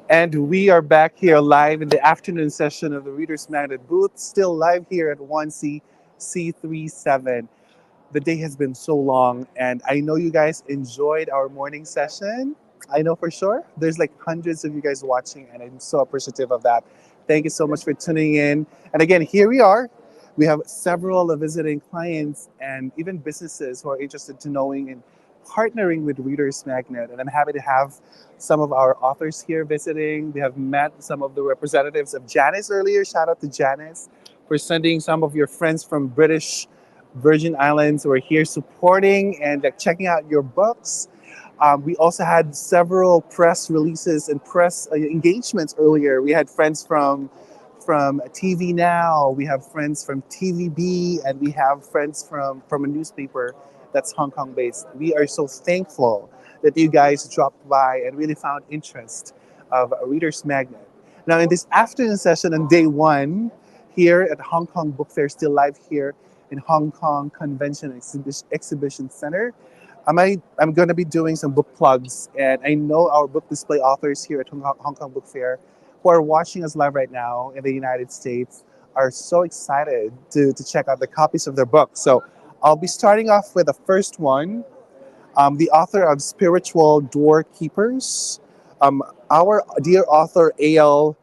And we are back here live in the afternoon session of the Reader's Magnet booth, still live here at 1C C37. The day has been so long, and I know you guys enjoyed our morning session. I know for sure. There's like hundreds of you guys watching, and I'm so appreciative of that. Thank you so much for tuning in. And again, here we are. We have several visiting clients and even businesses who are interested to knowing and partnering with Readers Magnet. And I'm happy to have some of our authors here visiting. We have met some of the representatives of Janice earlier. Shout out to Janice for sending some of your friends from British Virgin Islands who are here supporting and checking out your books. We also had several press releases and press engagements earlier. We had friends from TV Now, we have friends from TVB, and we have friends from a newspaper that's Hong Kong based. We are so thankful that you guys dropped by and really found interest of Reader's Magnet. Now, in this afternoon session on day one, here at Hong Kong Book Fair, still live here in Hong Kong Convention Exhibition Center, I'm going to be doing some book plugs, and I know our book display authors here at Hong Kong Book Fair who are watching us live right now in the United States are so excited to check out the copies of their books. So I'll be starting off with the first one, the author of Spiritual Doorkeepers, our dear author A.L.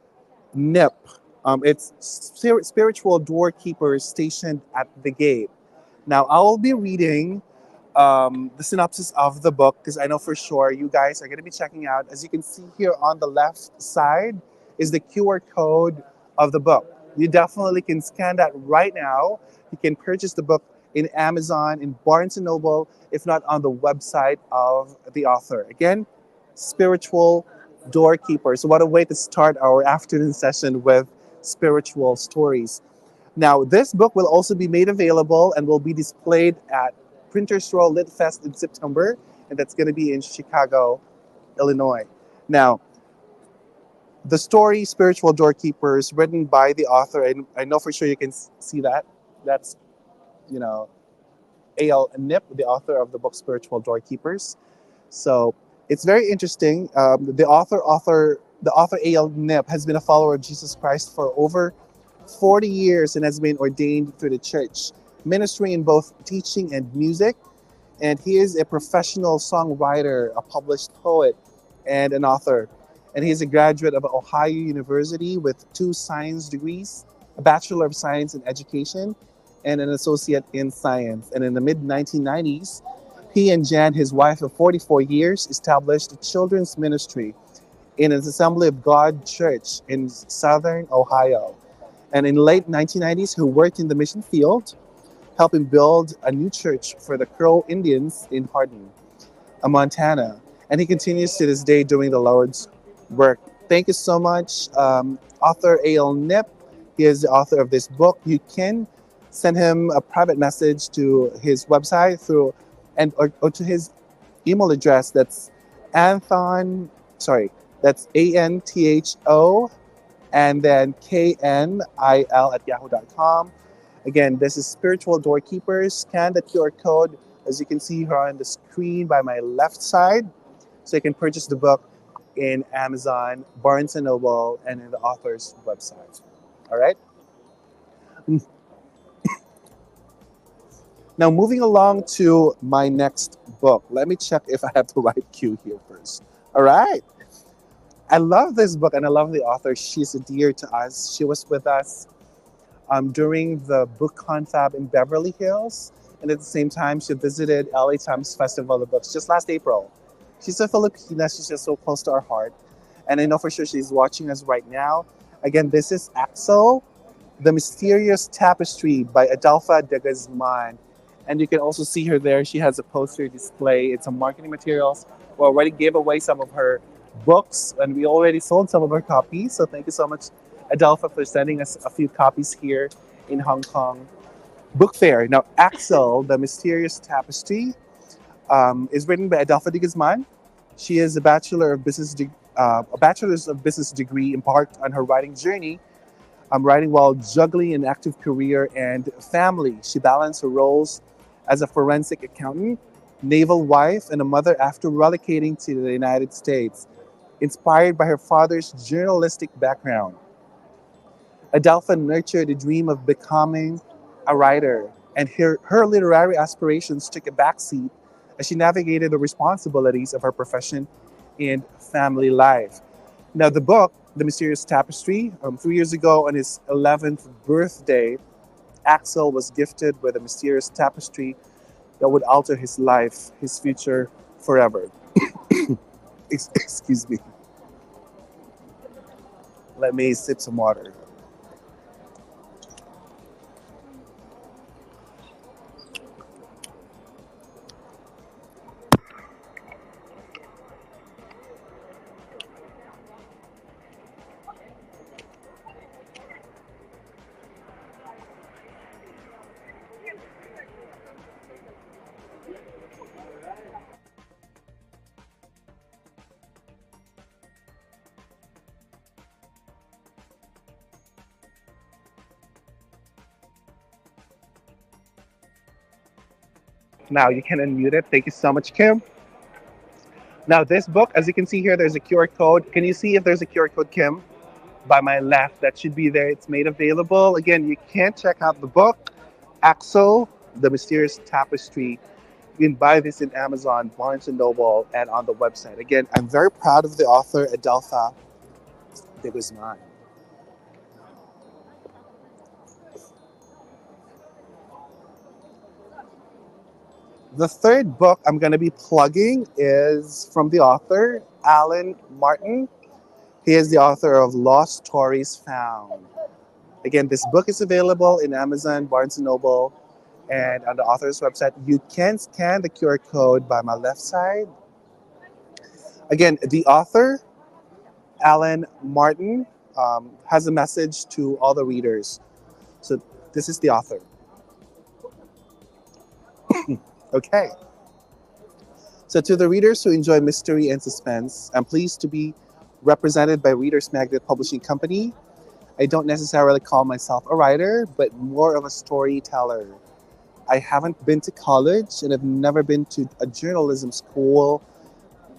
Nip. It's Spiritual Doorkeepers Stationed at the Gate. Now, I will be reading the synopsis of the book because I know for sure you guys are going to be checking out. As you can see here on the left side is the QR code of the book. You definitely can scan that right now. You can purchase the book in Amazon, in Barnes& and Noble, if not on the website of the author. Again, Spiritual Doorkeepers. What a way to start our afternoon session with spiritual stories. Now, this book will also be made available and will be displayed at Printers Row Lit Fest in September, and that's going to be in Chicago, Illinois. Now, the story Spiritual Doorkeepers, written by the author, and I know for sure you can see that. That's, you know, A.L. Nip, the author of the book Spiritual Doorkeepers. So it's very interesting. The author A.L. Nip has been a follower of Jesus Christ for over 40 years and has been ordained through the church, ministering in both teaching and music. And he is a professional songwriter, a published poet, and an author. And he is a graduate of Ohio University with 2 science degrees, a Bachelor of Science in Education, and an Associate in Science. And in the mid-1990s, he and Jan, his wife of 44 years, established a children's ministry in an Assembly of God church in southern Ohio. And in late 1990s, he worked in the mission field, helping build a new church for the Crow Indians in Hardin, Montana. And he continues to this day doing the Lord's work. Thank you so much, author A.L. Nip. He is the author of this book. You can send him a private message to his website or to his email address. That's that's ANTHO and then KNIL at yahoo.com. Again, this is Spiritual Doorkeepers. Scan the QR code as you can see here on the screen by my left side. So you can purchase the book in Amazon, Barnes & Noble, and in the author's website. All right? Now, moving along to my next book. Let me check if I have the right cue here first. All right. I love this book and I love the author. She's dear to us. She was with us during the book confab in Beverly Hills. And at the same time, she visited LA Times Festival of Books just last April. She's a Filipina. She's just so close to our heart. And I know for sure she's watching us right now. Again, this is Axel, The Mysterious Tapestry by Adolfa de Guzman. And you can also see her there. She has a poster display. It's some marketing materials. We already gave away some of her books, and we already sold some of her copies. So thank you so much, Adolfa, for sending us a few copies here in Hong Kong Book Fair. Now, Axel, The Mysterious Tapestry, is written by Adolfa de Guzman. She is a bachelor's of business degree embarked on her writing journey. Writing while juggling an active career and family. She balanced her roles as a forensic accountant, naval wife and a mother after relocating to the United States. Inspired by her father's journalistic background, Adelpha nurtured a dream of becoming a writer, and her literary aspirations took a backseat as she navigated the responsibilities of her profession and family life. Now, the book, The Mysterious Tapestry, 3 years ago on his 11th birthday, Axel was gifted with a mysterious tapestry that would alter his life, his future forever. Excuse me. Let me sip some water. Now you can unmute it. Thank you so much, Kim. Now, this book, as you can see here, there's a QR code. Can you see if there's a QR code, Kim? By my left, that should be there. It's made available. Again, you can check out the book, Axel, The Mysterious Tapestry. You can buy this in Amazon, Barnes& and Noble, and on the website. Again, I'm very proud of the author, Adelpha de Guzman. The third book I'm going to be plugging is from the author, Alan Martin. He is the author of Lost Stories Found. Again, this book is available in Amazon, Barnes& and Noble, and on the author's website. You can scan the QR code by my left side. Again, the author, Alan Martin, has a message to all the readers. So this is the author. Okay. So to the readers who enjoy mystery and suspense, I'm pleased to be represented by Readers Magnet Publishing Company. I don't necessarily call myself a writer, but more of a storyteller. I haven't been to college and have never been to a journalism school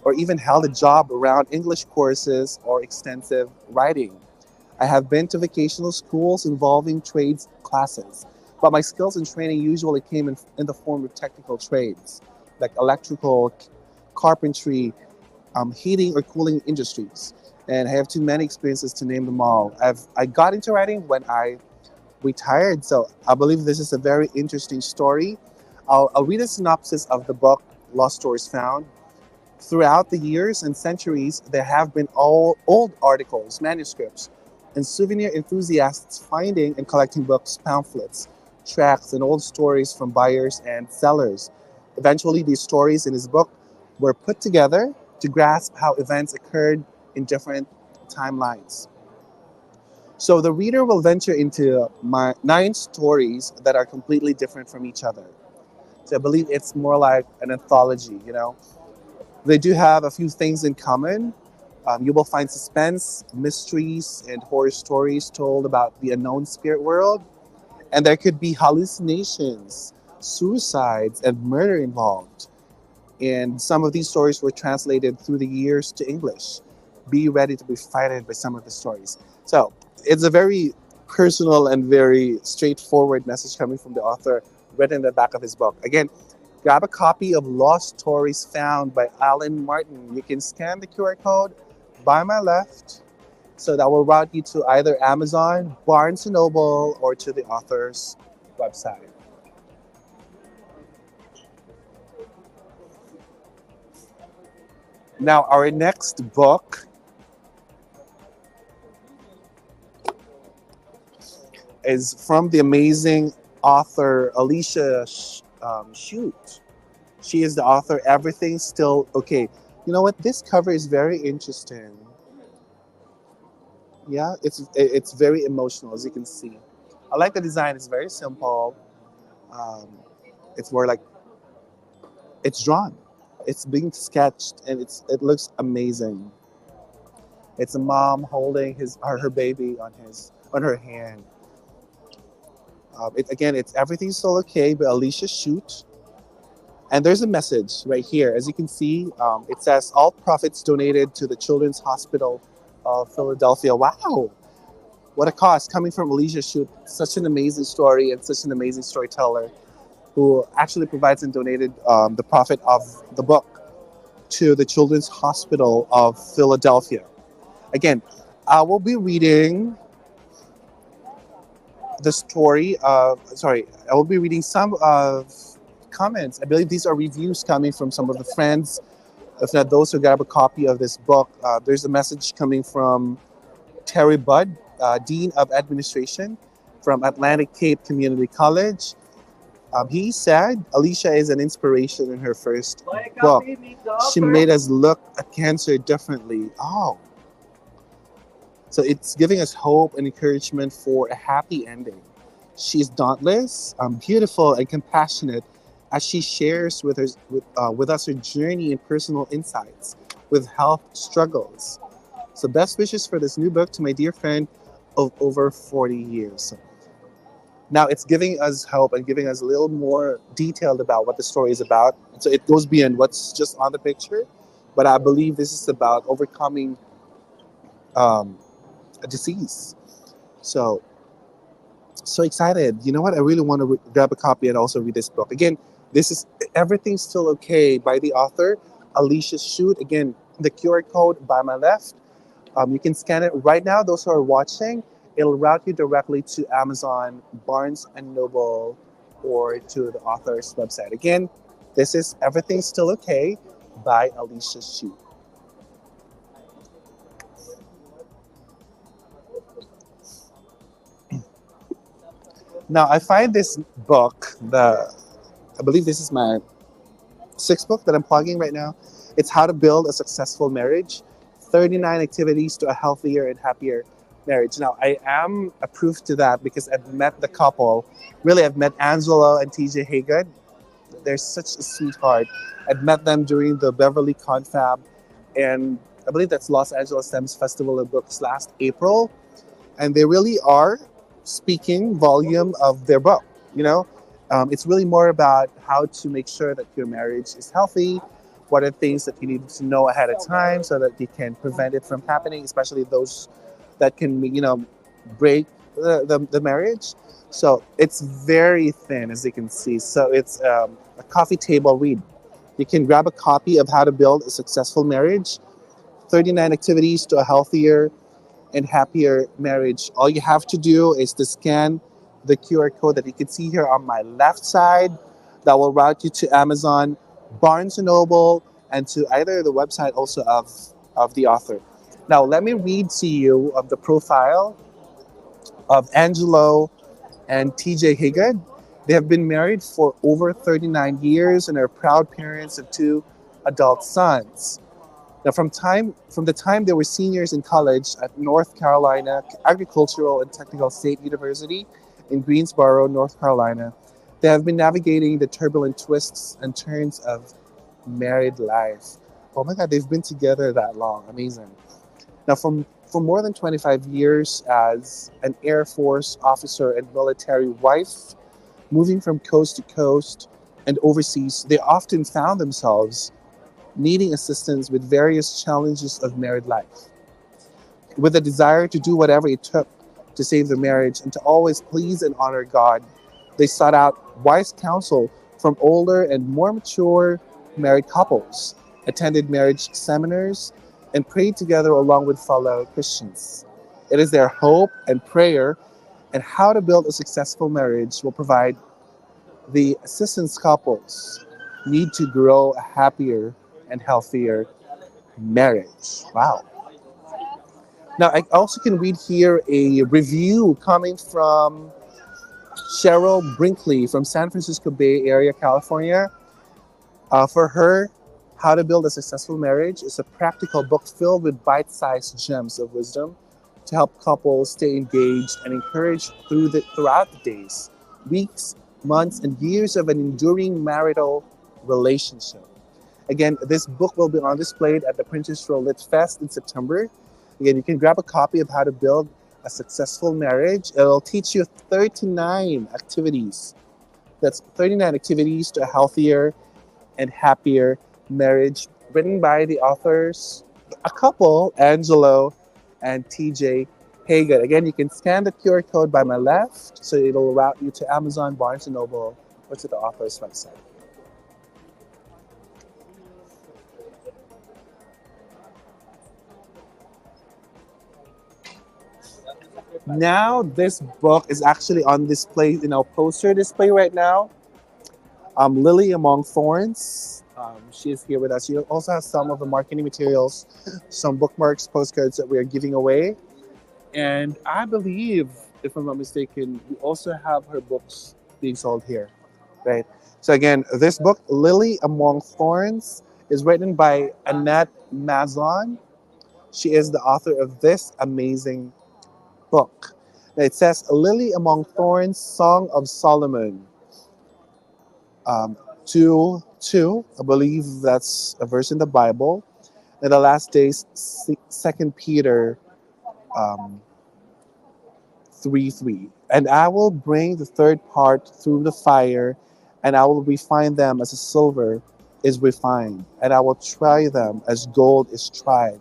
or even held a job around English courses or extensive writing. I have been to vocational schools involving trades classes, but my skills and training usually came in the form of technical trades, like electrical, carpentry, heating or cooling industries. And I have too many experiences to name them all. I got into writing when I retired, so I believe this is a very interesting story. I'll read a synopsis of the book, Lost Stories Found. Throughout the years and centuries, there have been all old articles, manuscripts, and souvenir enthusiasts finding and collecting books, pamphlets, tracts, and old stories from buyers and sellers. Eventually, these stories in his book were put together to grasp how events occurred in different timelines. So the reader will venture into my 9 stories that are completely different from each other. So I believe it's more like an anthology. They do have a few things in common. You will find suspense, mysteries, and horror stories told about the unknown spirit world. And there could be hallucinations, suicides, and murder involved. And some of these stories were translated through the years to English. Be ready to be frightened by some of the stories. So it's a very personal and very straightforward message coming from the author, written in the back of his book. Again, grab a copy of Lost Stories Found by Alan Martin. You can scan the QR code by my left, so that will route you to either Amazon, Barnes& and Noble, or to the author's website. Now, our next book is from the amazing author Alicia Shute. She is the author, Everything's Still Okay. You know what? This cover is very interesting. Yeah, it's very emotional, as you can see. I like the design. It's very simple. Um, it's more like it's drawn. It's being sketched, and it looks amazing. It's a mom holding her baby on her hand. Again, it's Everything's Still Okay by Alicia Shute. And there's a message right here. As you can see, it says all profits donated to the Children's Hospital of Philadelphia. Wow, what a cost coming from Alicia Shute. Such an amazing story and such an amazing storyteller who actually provides and donated the profit of the book to the Children's Hospital of Philadelphia. Again, I will be reading the story of, sorry, I will be reading some of comments. I believe these are reviews coming from some of the friends, if not those who grab a copy of this book. There's a message coming from Terry Budd, Dean of Administration from Atlantic Cape Community College. He said Alicia is an inspiration in her first book. She made us look at cancer differently. Oh. So it's giving us hope and encouragement for a happy ending. She's dauntless, beautiful, and compassionate as she shares with us her journey and personal insights with health struggles. So best wishes for this new book to my dear friend of over 40 years. Now it's giving us hope and giving us a little more detailed about what the story is about. So it goes beyond what's just on the picture, but I believe this is about overcoming a disease. So excited. You know what? I really want to grab a copy and also read this book. Again, this is Everything's Still Okay by the author, Alicia Shute. Again, the QR code by my left. You can scan it right now. Those who are watching, it'll route you directly to Amazon, Barnes and Noble, or to the author's website. Again, this is Everything's Still Okay by Alicia Shute. Now, I find this book, I believe this is my sixth book that I'm plugging right now. It's How to Build a Successful Marriage, 39 Activities to a Healthier and Happier Marriage. Now, I am a proof to that because I've met the couple. Really, I've met Angelo and TJ Haygood. They're such a sweetheart. I've met them during the Beverly Confab, and I believe that's Los Angeles Stems Festival of Books last April. And they really are speaking volume of their book. It's really more about how to make sure that your marriage is healthy. What are things that you need to know ahead of time so that you can prevent it from happening, especially those that can, break the marriage. So it's very thin, as you can see. So it's a coffee table read. You can grab a copy of How to Build a Successful Marriage, 39 Activities to a Healthier and Happier Marriage. All you have to do is to scan the QR code that you can see here on my left side. That will route you to Amazon, Barnes & Noble, and to either the website also of the author. Now, let me read to you of the profile of Angelo and TJ Haygood. They have been married for over 39 years and are proud parents of 2 adult sons. Now, from the time they were seniors in college at North Carolina Agricultural and Technical State University in Greensboro, North Carolina, they have been navigating the turbulent twists and turns of married life. Oh my God, they've been together that long. Amazing. Now, for more than 25 years as an Air Force officer and military wife, moving from coast to coast and overseas, they often found themselves needing assistance with various challenges of married life. With a desire to do whatever it took to save their marriage and to always please and honor God, they sought out wise counsel from older and more mature married couples, attended marriage seminars, and prayed together along with fellow Christians. It is their hope and prayer and How to Build a Successful Marriage will provide the assistance couples need to grow a happier and healthier marriage. Wow. Now, I also can read here a review coming from Cheryl Brinkley from San Francisco Bay Area, California. For her, How to Build a Successful Marriage is a practical book filled with bite-sized gems of wisdom to help couples stay engaged and encouraged throughout the days, weeks, months, and years of an enduring marital relationship. Again, this book will be on display at the Princess Row Lit Fest in September. Again, you can grab a copy of How to Build a Successful Marriage. It'll teach you 39 activities. That's 39 activities to a healthier and Happier Marriage, written by the authors, a couple, Angelo and TJ Hagan. Again, you can scan the QR code by my left, so it'll route you to Amazon, Barnes& and Noble, or to the author's website. Now, this book is actually on display in our poster display right now. Lily Among Thorns. She is here with us. She also has some of the marketing materials, some bookmarks, postcards that we are giving away. And I believe, if I'm not mistaken, we also have her books being sold here, right? So again, this book, Lily Among Thorns, is written by Annette Mazon. She is the author of this amazing book. Now it says, Lily Among Thorns, Song of Solomon. 2:2, I believe that's a verse in the Bible. In the last days, 2 Peter um, 3:3. And I will bring the third part through the fire, and I will refine them as a silver is refined, and I will try them as gold is tried.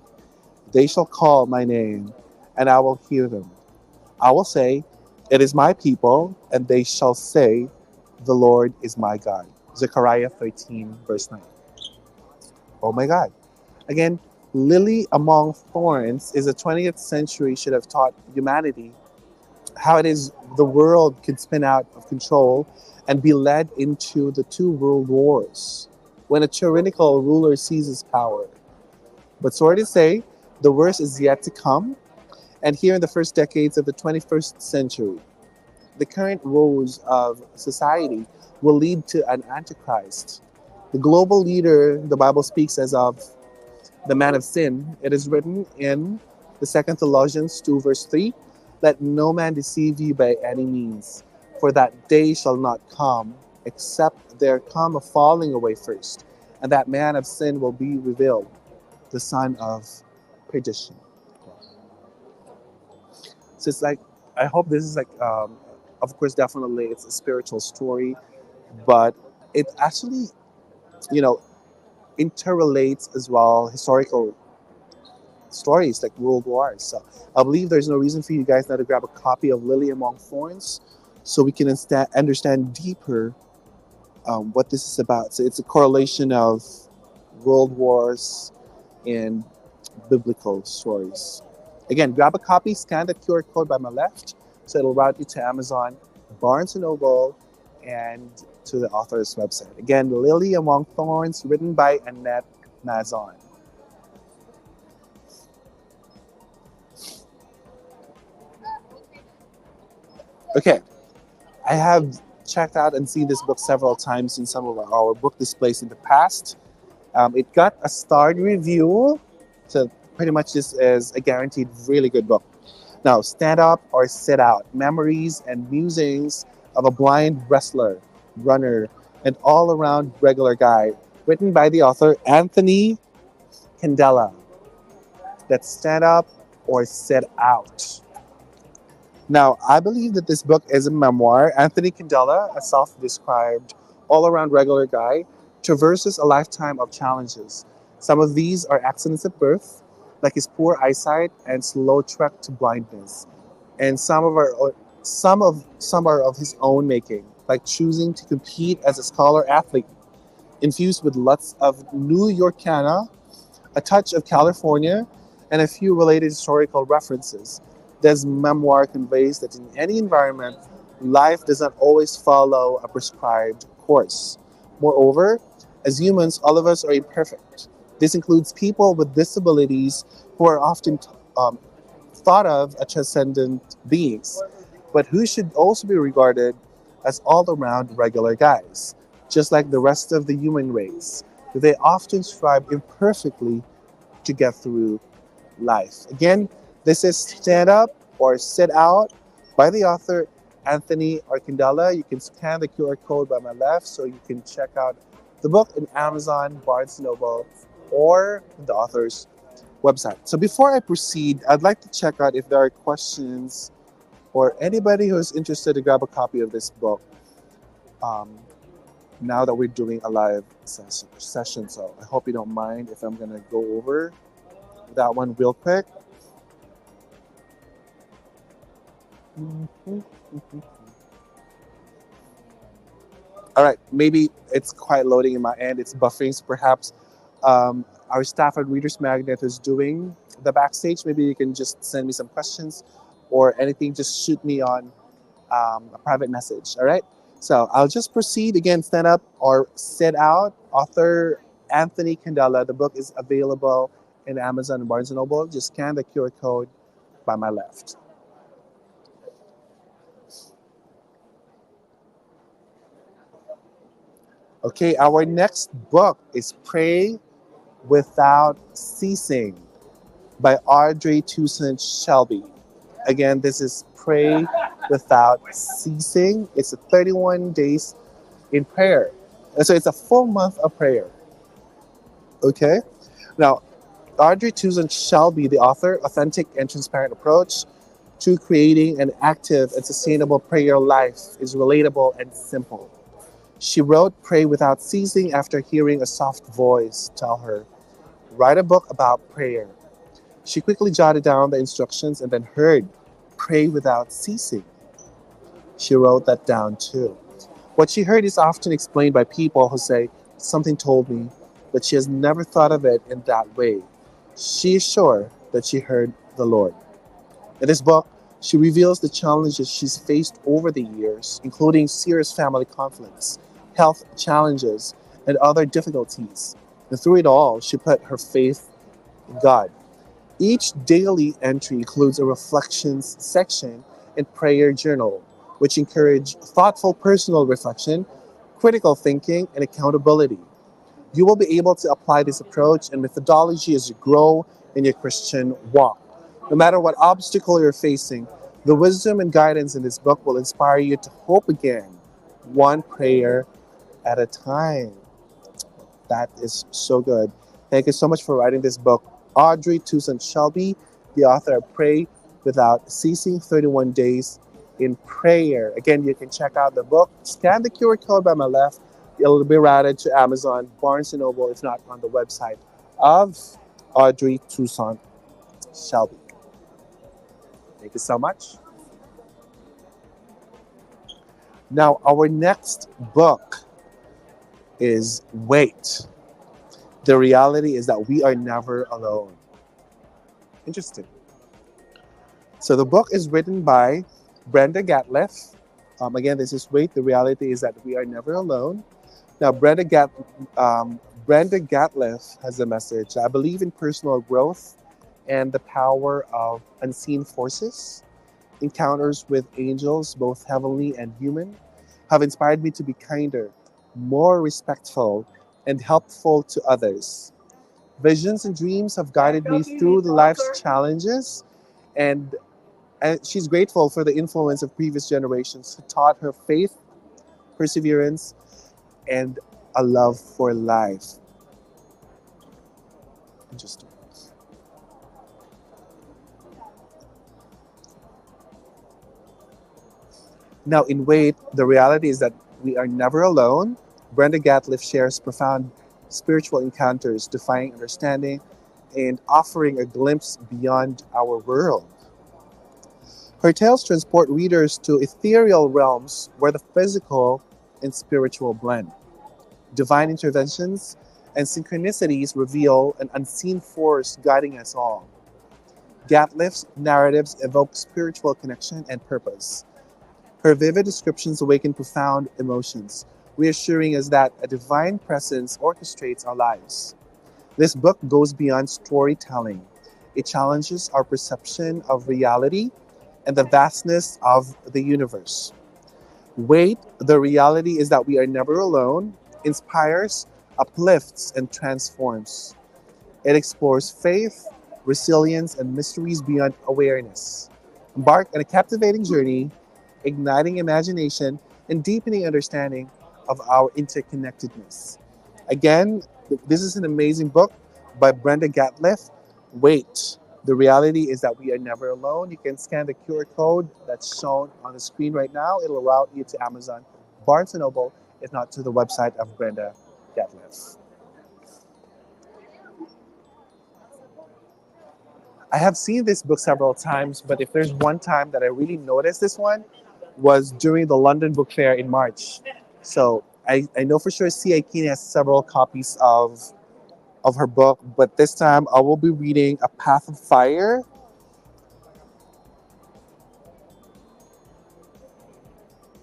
They shall call my name, and I will hear them. I will say, it is my people, and they shall say, the Lord is my God. Zechariah 13, verse 9. Oh my God. Again, Lily Among Thorns is a 20th century should have taught humanity how it is the world could spin out of control and be led into the two world wars when a tyrannical ruler seizes power. But sorry to say, the worst is yet to come. And here in the first decades of the 21st century, the current woes of society will lead to an antichrist. The global leader the Bible speaks as of the man of sin. It is written in the Second Thessalonians 2 verse 3, let no man deceive you by any means, for that day shall not come, except there come a falling away first, and that man of sin will be revealed, the son of perdition. So it's like, I hope this is like, of course, definitely it's a spiritual story, but it actually, you know, interrelates as well historical stories like world wars. So I believe there's no reason for you guys now to grab a copy of Lily Among Thorns so we can understand deeper what this is about. So it's a correlation of world wars and biblical stories. Again, grab a copy, scan the QR code by my left, so it'll route you to Amazon, Barnes& and Noble, and to the author's website. Again, Lily Among Thorns, written by Annette Mazon. Okay, I have checked out and seen this book several times in some of our book displays in the past. It got a starred review, so pretty much this is a guaranteed really good book. Now, Stand Up or Sit Out, Memories and Musings of a Blind Wrestler, Runner, and All-Around Regular Guy, written by the author Anthony Candela. That's Stand Up or Sit Out. Now, I believe that this book is a memoir. Anthony Candela, a self-described all-around regular guy, traverses a lifetime of challenges. Some of these are accidents at birth, like his poor eyesight and slow trek to blindness, and some are of his own making, like choosing to compete as a scholar athlete, infused with lots of New Yorkana, a touch of California, and a few related historical references. This memoir conveys that in any environment, life does not always follow a prescribed course. Moreover, as humans, all of us are imperfect. This includes people with disabilities who are often um, thought of as transcendent beings, but who should also be regarded as all around regular guys, just like the rest of the human race. They often strive imperfectly to get through life. Again, this is Stand Up or Sit Out by the author Anthony Arcandela. You can scan the QR code by my left so you can check out the book in Amazon, Barnes& Noble, or the author's website. So before I proceed, I'd like to check out if there are questions or anybody who is interested to grab a copy of this book. Um, now that we're doing a live session. So I hope you don't mind if I'm going to go over that one real quick. All right, maybe it's quite loading in my end. It's buffering, so perhaps our staff at Readers Magnet is doing the backstage. Maybe you can just send me some questions or anything. Just shoot me on a private message. All right. So I'll just proceed again. Stand up or sit out. Author Anthony Candela. The book is available in Amazon and Barnes and Noble. Just scan the QR code by my left. Okay, our next book is Pray Without Ceasing by Audrey Toussaint Shelby. Again, this is Pray Without Ceasing. It's a 31 days in prayer. And so it's a full month of prayer. Okay? Now, Audrey Toussaint Shelby, the author, Authentic and Transparent Approach to Creating an Active and Sustainable Prayer Life is relatable and simple. She wrote Pray Without Ceasing after hearing a soft voice tell her, write a book about prayer. She quickly jotted down the instructions and then heard, Pray Without Ceasing. She wrote that down too. What she heard is often explained by people who say, something told me, but she has never thought of it in that way. She is sure that she heard the Lord. In this book, she reveals the challenges she's faced over the years, including serious family conflicts, health challenges, and other difficulties. And through it all, she put her faith in God. Each daily entry includes a reflections section and prayer journal, which encourage thoughtful personal reflection, critical thinking, and accountability. You will be able to apply this approach and methodology as you grow in your Christian walk. No matter what obstacle you're facing, the wisdom and guidance in this book will inspire you to hope again, one prayer at a time. That is so good. Thank you so much for writing this book. Audrey Toussaint Shelby, the author of Pray Without Ceasing, 31 Days in Prayer. Again, you can check out the book. Scan the QR code by my left. It'll be routed to Amazon, Barnes & Noble, if not on the website of Audrey Toussaint Shelby. Thank you so much. Now, our next book is Wait. The reality is that we are never alone. Interesting. So the book is written by Brenda Gatliff. Again, this is Wait. The reality is that we are never alone. Now, Brenda Gatliff has a message. I believe in personal growth and the power of unseen forces. Encounters with angels, both heavenly and human, have inspired me to be kinder, more respectful, and helpful to others. Visions and dreams have guided me through the life's challenges, and, and she's grateful for the influence of previous generations who taught her faith, perseverance, and a love for life. Interesting. Now, in Wait, the reality is that we are never alone. Brenda Gatliff shares profound spiritual encounters, defying understanding, and offering a glimpse beyond our world. Her tales transport readers to ethereal realms where the physical and spiritual blend. Divine interventions and synchronicities reveal an unseen force guiding us all. Gatliff's narratives evoke spiritual connection and purpose. Her vivid descriptions awaken profound emotions, reassuring us that a divine presence orchestrates our lives. This book goes beyond storytelling. It challenges our perception of reality and the vastness of the universe. Wait, the reality is that we are never alone, inspires, uplifts, and transforms. It explores faith, resilience, and mysteries beyond awareness. Embark on a captivating journey, igniting imagination, and deepening understanding of our interconnectedness. Again, this is an amazing book by Brenda Gatliff. Wait, the reality is that we are never alone. You can scan the QR code that's shown on the screen right now. It'll route you to Amazon, Barnes & Noble, if not to the website of Brenda Detlef. I have seen this book several times, but if there's one time that I really noticed this one was during the London Book Fair in March. So I know for sure C.A. Keene has several copies of her book, but this time I will be reading A Path of Fire.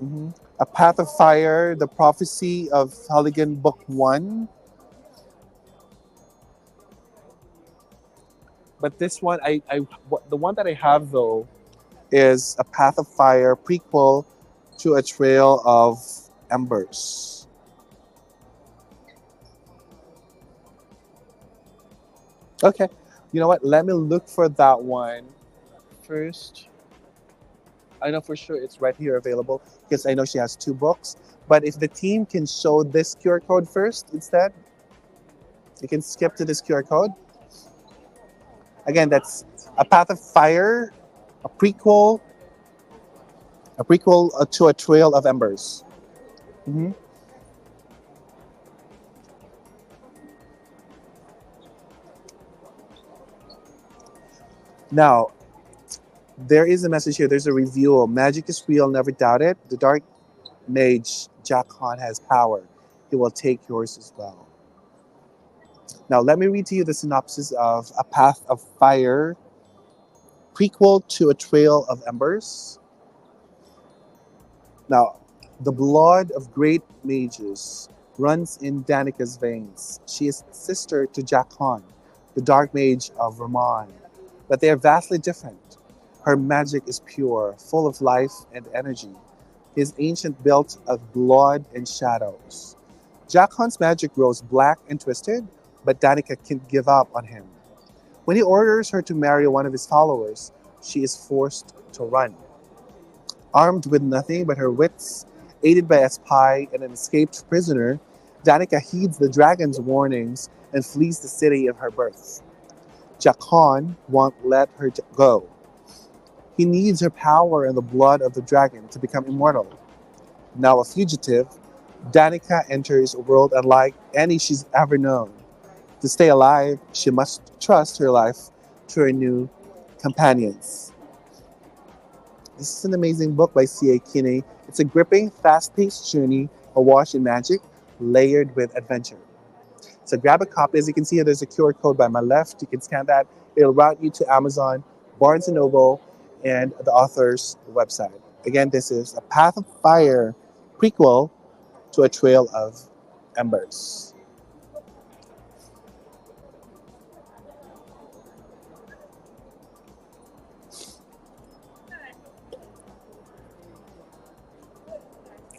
Mhm. A Path of Fire, The Prophecy of Halligan, Book 1. But this one, the one that I have though is A Path of Fire, prequel to A Trail of Embers. Okay, you know what? Let me look for that one first. I know for sure it's right here available because I know she has two books. But if the team can show this QR code first instead, you can skip to this QR code. Again, that's A Path of Fire, a prequel, to A Trail of Embers. Mhm. Now, there is a message here. There's a review. Magic is real, never doubt it. The dark mage Jack Han has power. He will take yours as well. Now, let me read to you the synopsis of A Path of Fire, prequel to A Trail of Embers. Now, the blood of great mages runs in Danika's veins. She is sister to Jack Han, the dark mage of Raman, but they are vastly different. Her magic is pure, full of life and energy. His ancient built of blood and shadows. Jack Han's magic grows black and twisted, but Danica can't give up on him. When he orders her to marry one of his followers, she is forced to run. Armed with nothing but her wits, aided by a spy and an escaped prisoner, Danica heeds the dragon's warnings and flees the city of her birth. Jackon won't let her go. He needs her power and the blood of the dragon to become immortal. Now a fugitive, Danica enters a world unlike any she's ever known. To stay alive, she must trust her life to her new companions. This is an amazing book by C.A. Kinney. It's a gripping, fast-paced journey awash in magic, layered with adventure. So grab a copy. As you can see here, there's a QR code by my left. You can scan that. It'll route you to Amazon, Barnes& & Noble, and the author's website. Again, this is A Path of Fire, prequel to A Trail of Embers.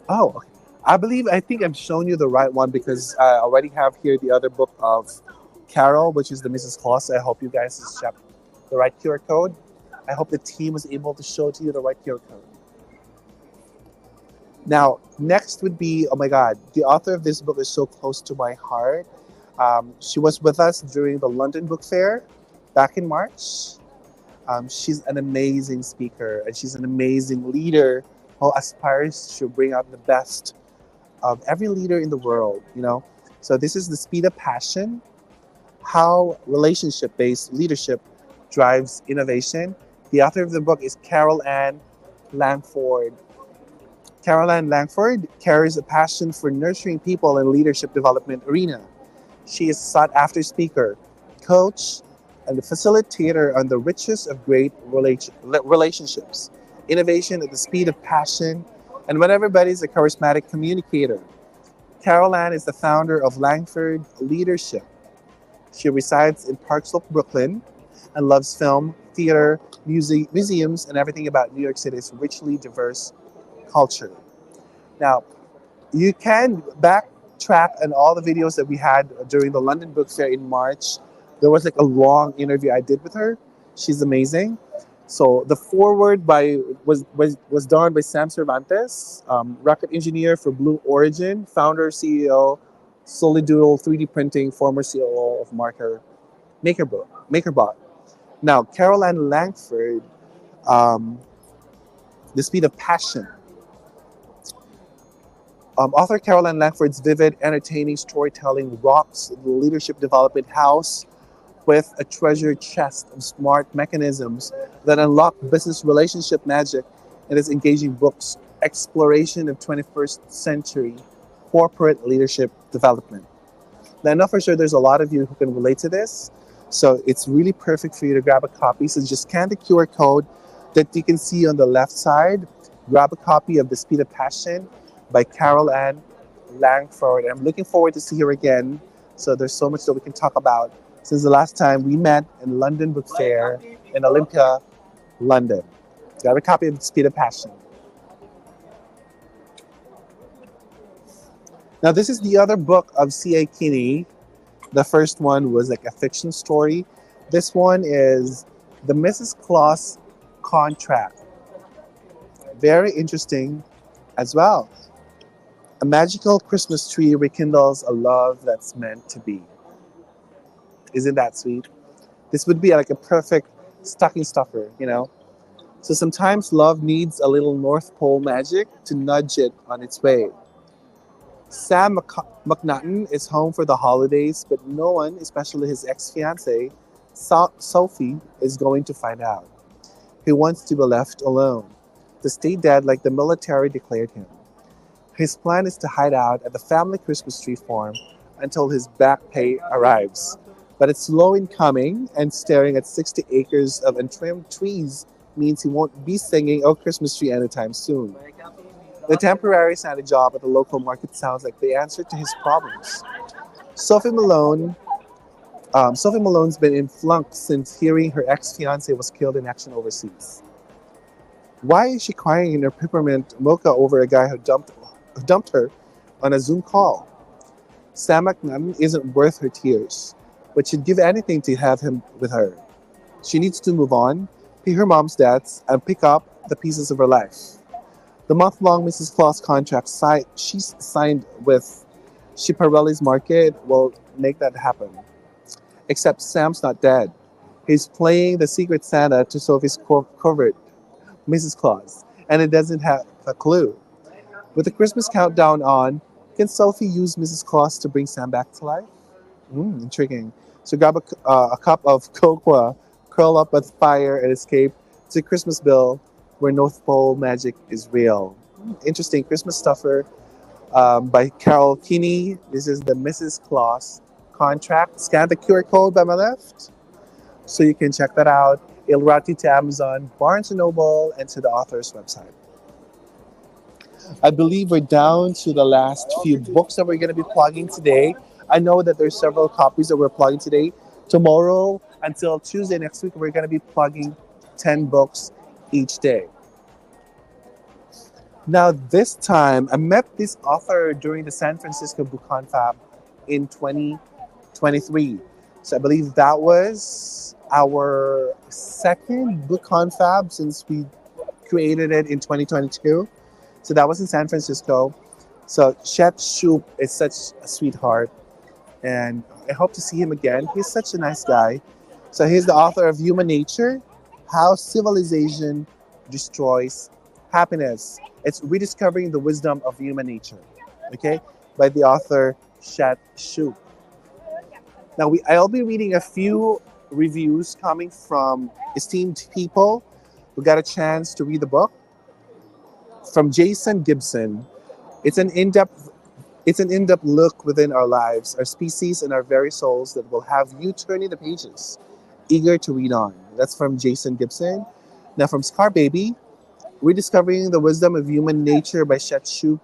Oh, okay. I think I've shown you the right one because I already have here the other book of Carol, which is the Mrs. Claus. I hope you guys checked the right QR code. I hope the team was able to show to you the right QR code. Now, next would be, oh my God, the author of this book is so close to my heart. She was with us during the London Book Fair back in March. She's an amazing speaker and she's an amazing leader who aspires to bring out the best of every leader in the world, you know. So this is The Speed of Passion, how relationship-based leadership drives innovation. The author of the book is Carol Ann Langford. Carol Ann Langford carries a passion for nurturing people in leadership development arena. She is a sought-after speaker, coach, and a facilitator on the richest of great relationships, innovation at the speed of passion, and when everybody's a charismatic communicator. Carol Ann is the founder of Langford Leadership. She resides in Park Slope, Brooklyn, and loves film, theater, museums, and everything about New York City's richly diverse culture. Now, you can backtrack on all the videos that we had during the London Book Fair in March. There was like a long interview I did with her. She's amazing. So the foreword was done by Sam Cervantes, rocket engineer for Blue Origin, founder, CEO, Solidoodle 3D printing, former COO of MakerBot. Now, Carol Ann Langford, um, The Speed of Passion. Author Caroline Langford's vivid, entertaining storytelling rocks the leadership development house with a treasure chest of smart mechanisms that unlock business relationship magic in this engaging book's exploration of 21st century corporate leadership development. Now, I know for sure there's a lot of you who can relate to this, so it's really perfect for you to grab a copy. So just scan the QR code that you can see on the left side. Grab a copy of The Speed of Passion by Carol Ann Langford. I'm looking forward to see her again. So there's so much that we can talk about since the last time we met in London Book Fair in Olympia, London. Grab a copy of The Speed of Passion. Now, this is the other book of C.A. Kinney. The first one was like a fiction story. This one is The Mrs. Claus Contract. Very interesting as well. A magical Christmas tree rekindles a love that's meant to be. Isn't that sweet? This would be like a perfect stocking stuffer, you know? So sometimes love needs a little North Pole magic to nudge it on its way. Sam McNaughton is home for the holidays, but no one, especially his ex-fiancée, Sophie, is going to find out. He wants to be left alone, to stay dead like the military declared him. His plan is to hide out at the family Christmas tree farm until his back pay arrives. But it's slow in coming, and staring at 60 acres of untrimmed trees means he won't be singing "Oh Christmas Tree" anytime soon. The temporary Santa job at the local market sounds like the answer to his problems. Sophie Malone, Sophie Malone's been in flunk since hearing her ex-fiancé was killed in action overseas. Why is she crying in her peppermint mocha over a guy who dumped her on a Zoom call? Sam McNaughton isn't worth her tears, but she'd give anything to have him with her. She needs to move on, pay her mom's debts, and pick up the pieces of her life. The month-long Mrs. Claus contract she's signed with Schiaparelli's Market will make that happen. Except Sam's not dead. He's playing the secret Santa to Sophie's covert, Mrs. Claus, and it doesn't have a clue. With the Christmas countdown on, can Sophie use Mrs. Claus to bring Sam back to life? Intriguing. So grab a cup of cocoa, curl up with fire, and escape to Christmasville, where North Pole magic is real. Interesting Christmas stuffer by Carol Kinney. This is the Mrs. Claus contract. Scan the QR code by my left so you can check that out. It'll route you to Amazon, Barnes & Noble, and to the author's website. I believe we're down to the last few books that we're going to be plugging today. I know that there's several copies that we're plugging today. Tomorrow until Tuesday next week, we're going to be plugging 10 books each day. Now, this time, I met this author during the San Francisco Book Confab in 2023. So I believe that was our second book confab since we created it in 2022. So that was in San Francisco. So Chet Shoup is such a sweetheart, and I hope to see him again. He's such a nice guy. So he's the author of Human Nature, How Civilization Destroys Happiness. It's rediscovering the wisdom of human nature, okay, by the author Chet Shoup. Now, I'll be reading a few reviews coming from esteemed people who got a chance to read the book. From Jason Gibson, it's an in-depth look within our lives, our species, and our very souls that will have you turning the pages, eager to read on. That's from Jason Gibson. Now, from Scar Baby, Rediscovering the Wisdom of Human Nature by Chet Shoup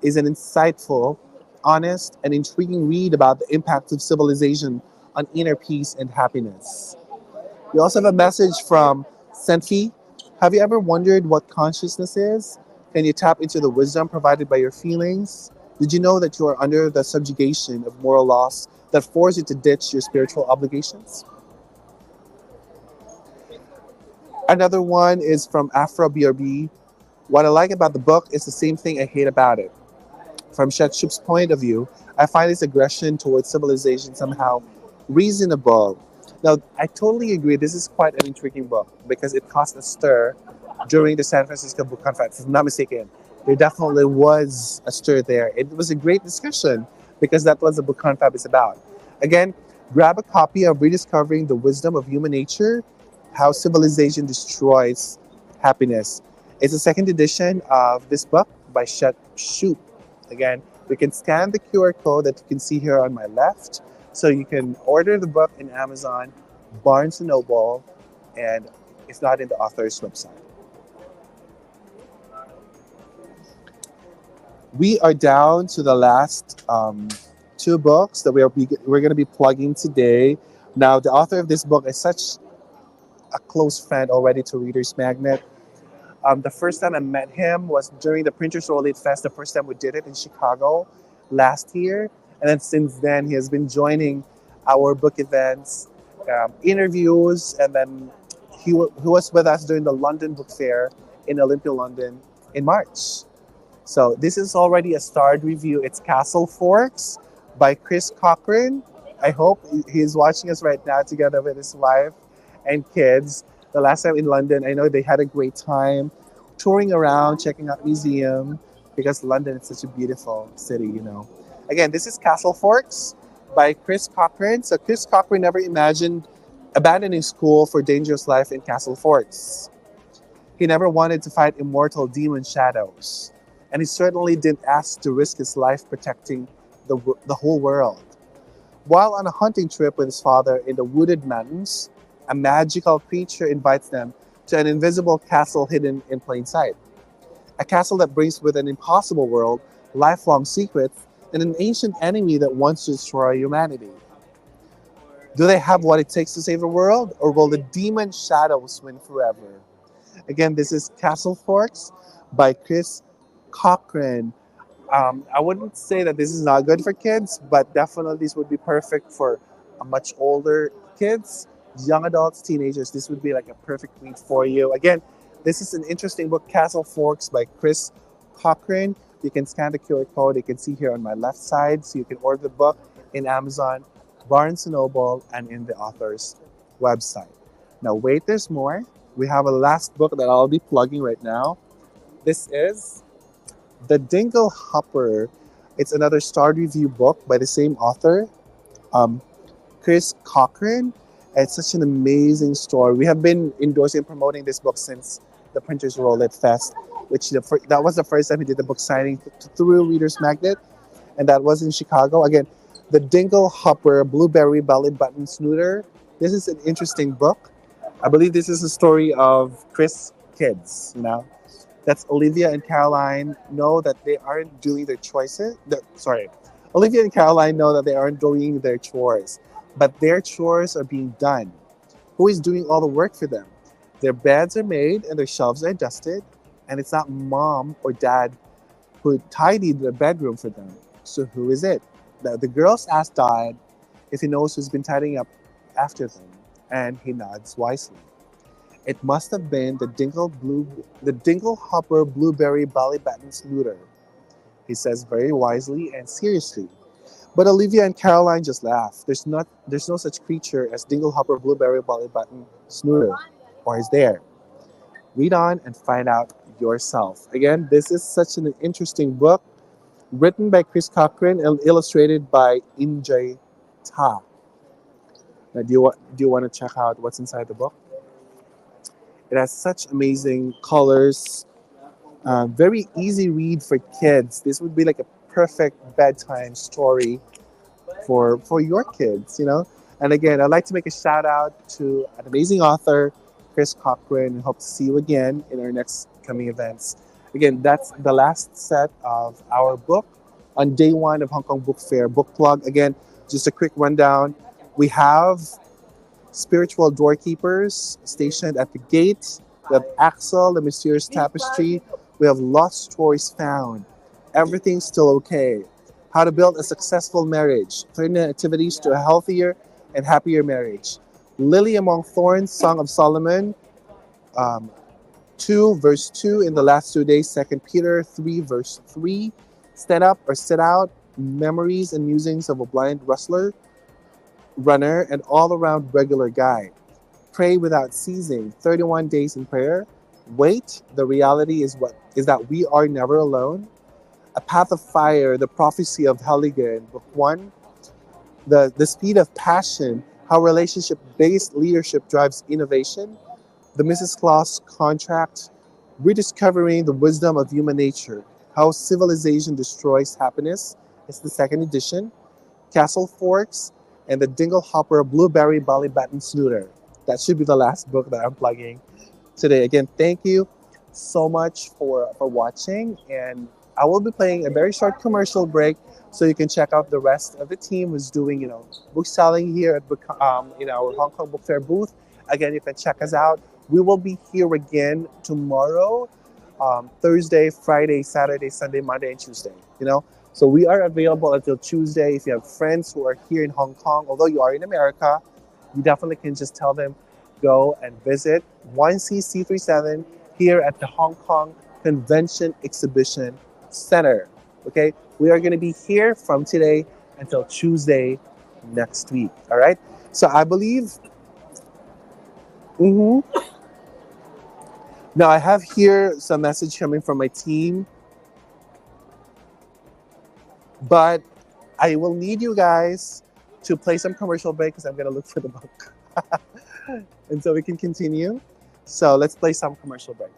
is an insightful, honest, and intriguing read about the impact of civilization on inner peace and happiness. We also have a message from Senfi. Have you ever wondered what consciousness is? Can you tap into the wisdom provided by your feelings? Did you know that you are under the subjugation of moral laws that force you to ditch your spiritual obligations? Another one is from Afro BRB. What I like about the book is the same thing I hate about it. From Chet Shoup's point of view, I find his aggression towards civilization somehow reasonable. Now, I totally agree. This is quite an intriguing book because it caused a stir during the San Francisco Book Conference, if I'm not mistaken. There definitely was a stir there. It was a great discussion because that was what book confab is about. Again, grab a copy of Rediscovering the Wisdom of Human Nature, How Civilization Destroys Happiness. It's a second edition of this book by Shet Shoop. Again, you can scan the QR code that you can see here on my left. So you can order the book in Amazon, Barnes& Noble, and it's not in the author's website. We are down to the last two books that we're going to be plugging today. Now, the author of this book is such a close friend already to Reader's Magnet. The first time I met him was during the Printers Roll It Fest, the first time we did it in Chicago last year. And then since then, he has been joining our book events, interviews, and then he was with us during the London Book Fair in Olympia, London in March. So this is already a starred review. It's Castle Forks by Chris Cochran. I hope he's watching us right now together with his wife and kids. The last time in London, I know they had a great time touring around, checking out museum, because London is such a beautiful city, you know. Again, this is Castle Forks by Chris Cochran. So Chris Cochran never imagined abandoning school for dangerous life in Castle Forks. He never wanted to fight immortal demon shadows. And he certainly didn't ask to risk his life protecting the whole world. While on a hunting trip with his father in the wooded mountains, a magical creature invites them to an invisible castle hidden in plain sight. A castle that brings with an impossible world, lifelong secrets, and an ancient enemy that wants to destroy humanity. Do they have what it takes to save the world, or will the demon shadows win forever? Again, this is Castle Forks by Chris Cochran. I wouldn't say that this is not good for kids, but definitely this would be perfect for a much older kids, young adults, teenagers. This would be like a perfect read for you. Again, this is an interesting book, Castle Forks by Chris Cochran. You can scan the QR code. You can see here on my left side. So you can order the book in Amazon, Barnes & Noble, and in the author's website. Now, wait, there's more. We have a last book that I'll be plugging right now. This is The Dingle Hopper. It's another starred review book by the same author, Chris Cochran. It's such an amazing story. We have been endorsing and promoting this book since the Printers Roll It Fest, which that was the first time we did the book signing through Reader's Magnet, and that was in Chicago. Again, The Dingle Hopper, Blueberry Belly Button Snooter. This is an interesting book. I believe this is a story of Chris kids, you know. That's Olivia and Caroline know that they aren't doing their choices. Olivia and Caroline know that they aren't doing their chores, but their chores are being done. Who is doing all the work for them? Their beds are made and their shelves are dusted, and it's not mom or dad who tidied their bedroom for them. So who is it? The girls ask Dad if he knows who's been tidying up after them, and he nods wisely. It must have been the Dingle Hopper Blueberry Belly Button Snooter, he says very wisely and seriously. But Olivia and Caroline just laugh. There's no such creature as Dingle Hopper Blueberry Belly Button Snooter, or is there? Read on and find out yourself. Again, this is such an interesting book, written by Chris Cochran and illustrated by Injay Ta. Now, do you want to check out what's inside the book? It has such amazing colors. Very easy read for kids. This would be like a perfect bedtime story for your kids, you know. And again, I'd like to make a shout out to an amazing author, Chris Cochran, and hope to see you again in our next coming events. Again, that's the last set of our book on day one of Hong Kong Book Fair book plug. Again, just a quick rundown. We have spiritual doorkeepers stationed at the gate. We have Axel, the mysterious tapestry. We have lost stories found. Everything's still okay. How to build a successful marriage. 39 activities to a healthier and happier marriage. Lily Among Thorns, Song of Solomon. 2 verse 2 in the last 2 days. 2 Peter 3 verse 3. Stand up or sit out. Memories and musings of a blind runner, and all-around regular guy. Pray without ceasing. 31 days in prayer. Wait, the reality is that we are never alone. A Path of Fire, the prophecy of Heligan, book one, the speed of passion, how relationship-based leadership drives innovation, the Mrs. Claus contract, rediscovering the wisdom of human nature, how civilization destroys happiness. It's the second edition. Castle Forks, and the Dinglehopper Blueberry Belly Button Snooter. That should be the last book that I'm plugging today. Again, thank you so much for watching, and I will be playing a very short commercial break so you can check out the rest of the team who's doing book selling here at in our Hong Kong Book Fair booth. Again, you can check us out. We will be here again tomorrow, Thursday, Friday, Saturday, Sunday, Monday, and Tuesday. So we are available until Tuesday. If you have friends who are here in Hong Kong, although you are in America, you definitely can just tell them go and visit 1CC37 here at the Hong Kong Convention Exhibition Center. Okay, we are going to be here from today until Tuesday next week. All right. So I believe. Now I have here some message coming from my team, but I will need you guys to play some commercial break because I'm going to look for the book. And so we can continue. So let's play some commercial break.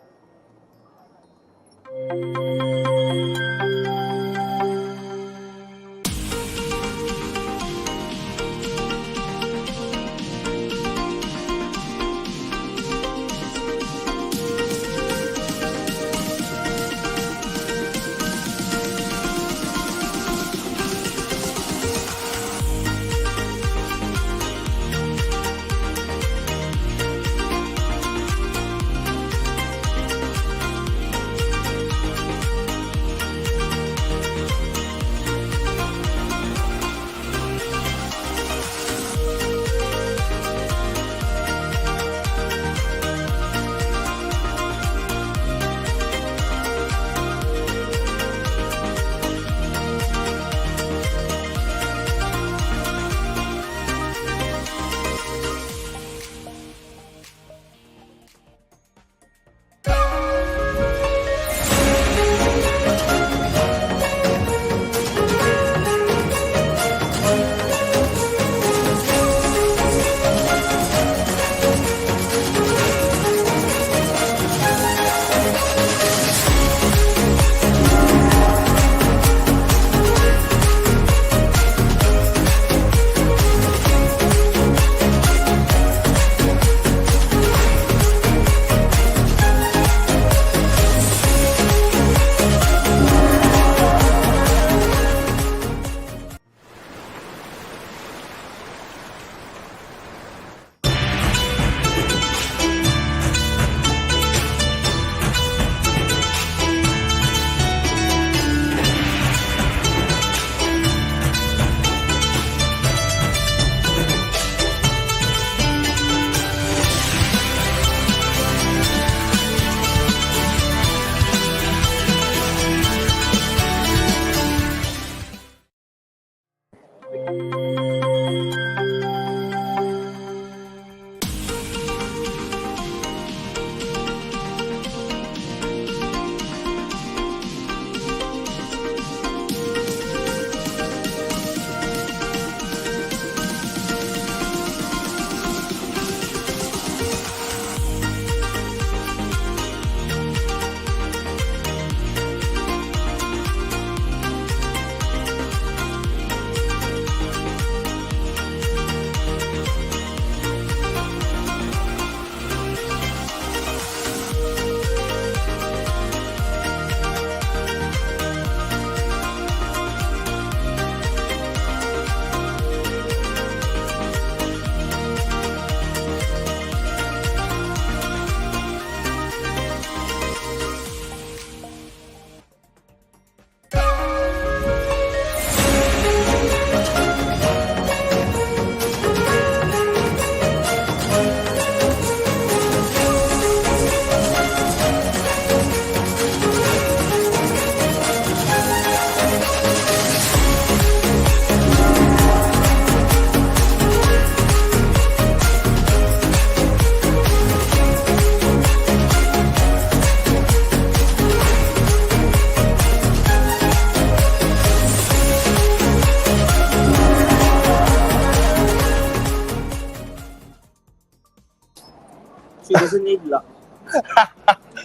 She doesn't need luck.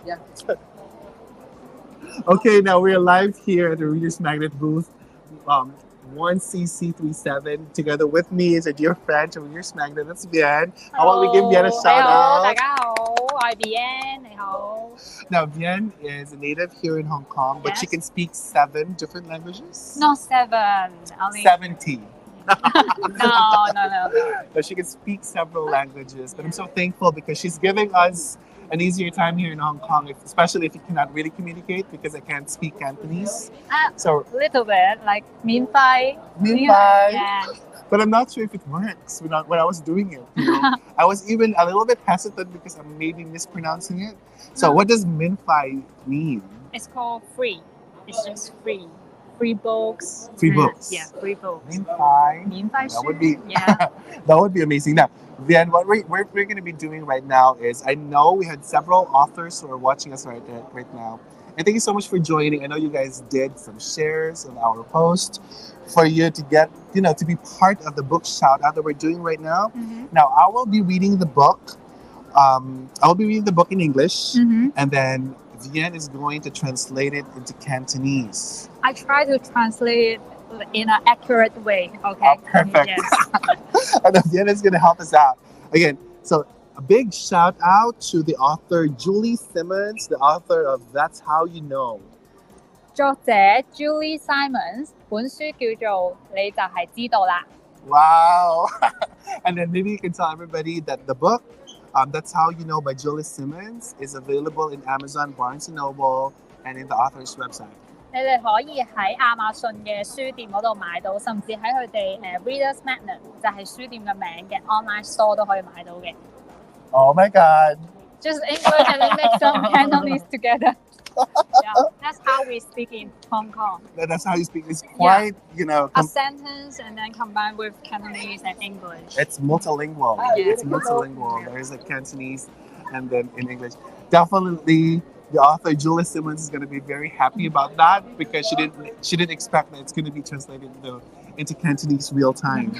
Yeah. Okay, now we're live here at the Reader's Magnet booth, 1CC37. Together with me is a dear friend to Reader's Magnet. That's Vian. How about we give Vian a shout out? 大家好，我係 Bien，你好。 Now, Vian is a native here in Hong Kong, but she Yes. can speak 7 different languages. Not 7, only 70. no. But she can speak several languages. But I'm so thankful because she's giving us an easier time here in Hong Kong, especially if you cannot really communicate because I can't speak Cantonese. So Little bit like 免費 Yeah. But I'm not sure if it works when I was doing it. You know? I was even a little bit hesitant because I'm maybe mispronouncing it. So what does Minfai mean? It's called free. It's just free. Free books. Free books. Yeah, free books. Minfai. 免費 That 書 would be Yeah. that would be amazing. Now, Vian, what we're going to be doing right now is I know we had several authors who are watching us right now. And thank you so much for joining. I know you guys did some shares of our post for you to get, to be part of the book shout out that we're doing right now. Mhm. Now, I will be reading the book. I will be reading the book in English, Mhm. and then Vian is going to translate it into Cantonese. I try to translate it in an accurate way. Okay. Perfect. Yes. And then Vian is going to help us out. Again, so a big shout out to the author Julie Simmons, the author of That's How You Know. 作者 Julie Simons 本書叫做你就係知道啦。 Wow. And then maybe you can tell everybody that the book, That's How You Know by Julie Simmons, is available in Amazon, Barnes & Noble, and in the author's website. 你哋可以喺亞馬遜嘅書店嗰度買到，甚至喺佢哋ReadersMagnet 就係書店嘅名嘅 online store 都可以買到嘅。 Oh my God. Just English and then mix some Cantonese together. Yeah, that's how we speak in Hong Kong. That's how you speak. It's quite, A sentence and then combined with Cantonese and English. it's multilingual. Yeah. It's multilingual. There's a Cantonese and then in English. Definitely the author Julie Simmons is going to be very happy about that because she didn't expect that it's going to be translated into Cantonese real time.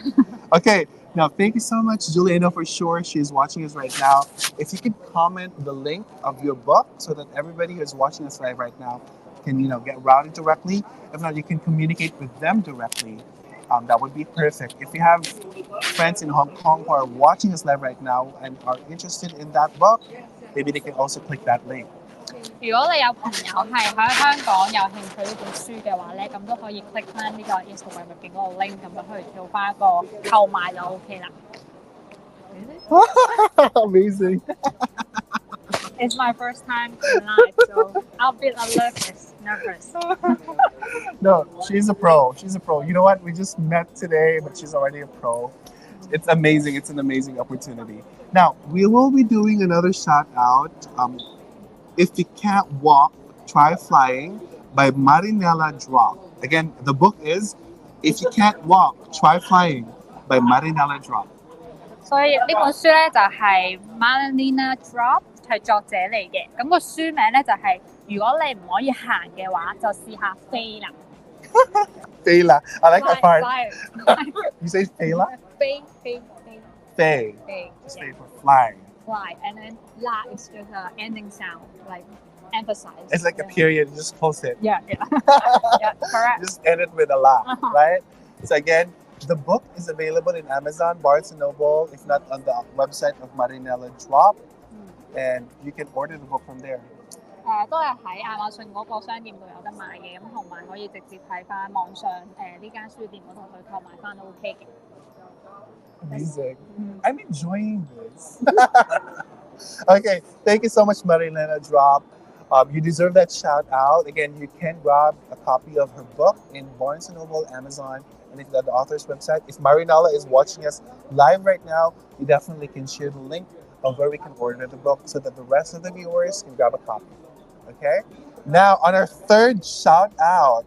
Okay, now thank you so much, Julie. I know for sure she's watching us right now. If you could comment the link of your book so that everybody who's watching us live right now can get routed directly. If not, you can communicate with them directly. That would be perfect. If you have friends in Hong Kong who are watching us live right now and are interested in that book, maybe they can also click that link. 如果你有朋友係喺香港有興趣呢本書嘅話咧，咁都可以 click 翻呢個 Instagram 入邊嗰個 link，咁就可以跳翻一個購買就 OK 啦。Amazing. It's my first time in life, so I'll be a little nervous. No, she's a pro. She's a pro. You know what? We just met today, but she's already a pro. It's amazing. It's an amazing opportunity. Now, we will be doing another shout out. If You Can't Walk, Try Flying by Marinella Drop. Again, the book is If You Can't Walk, Try Flying by Marinella Drop. 所以呢本書咧就係 Marlena Drop 係作者嚟嘅，咁個書名咧就係如果你唔可以行嘅話，就試下飛啦。Fela. I like that part. Fly. You say Fela? 飛。 Fei. Just Yeah. Fei for fly. Fly, and then la is just an ending sound, like emphasize. It's like a period. You just close it. Yeah. Yeah, correct. Just end it with a la, Uh-huh. right? So again, the book is available in Amazon, Barnes & Noble, if not on the website of Marinella Drop, and you can order the book from there. 都係喺亞馬遜嗰個商店度有得賣嘅，咁同埋可以直接喺翻網上呢間書店嗰度去購買翻都 OK 嘅。 Amazing. I'm enjoying this. Okay, thank you so much, Marilena Drop. You deserve that shout out. Again, you can grab a copy of her book in Barnes & Noble, Amazon, and if the author's website. If Marinella is watching us live right now, you definitely can share the link of where we can order the book so that the rest of the viewers can grab a copy. Okay? Now, on our third shout out,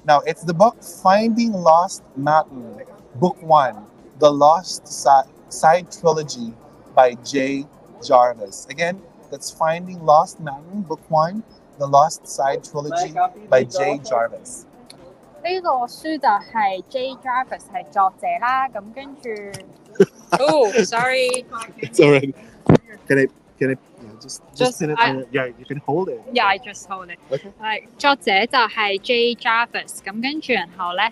now it's the book Finding Lost Mountain, Book 1, The Lost Side Trilogy by J. Jarvis. Again, that's Finding Lost Mountain, Book 1, The Lost Side Trilogy by J. Jarvis. 呢個書就係 J. Jarvis 係作者啦，咁跟住，sorry， It's already. Can I just Just- pin it I- on your, yeah, you can hold it. Yeah, I just hold it。 Okay. 係作者就係 J. Jarvis，咁跟住然後咧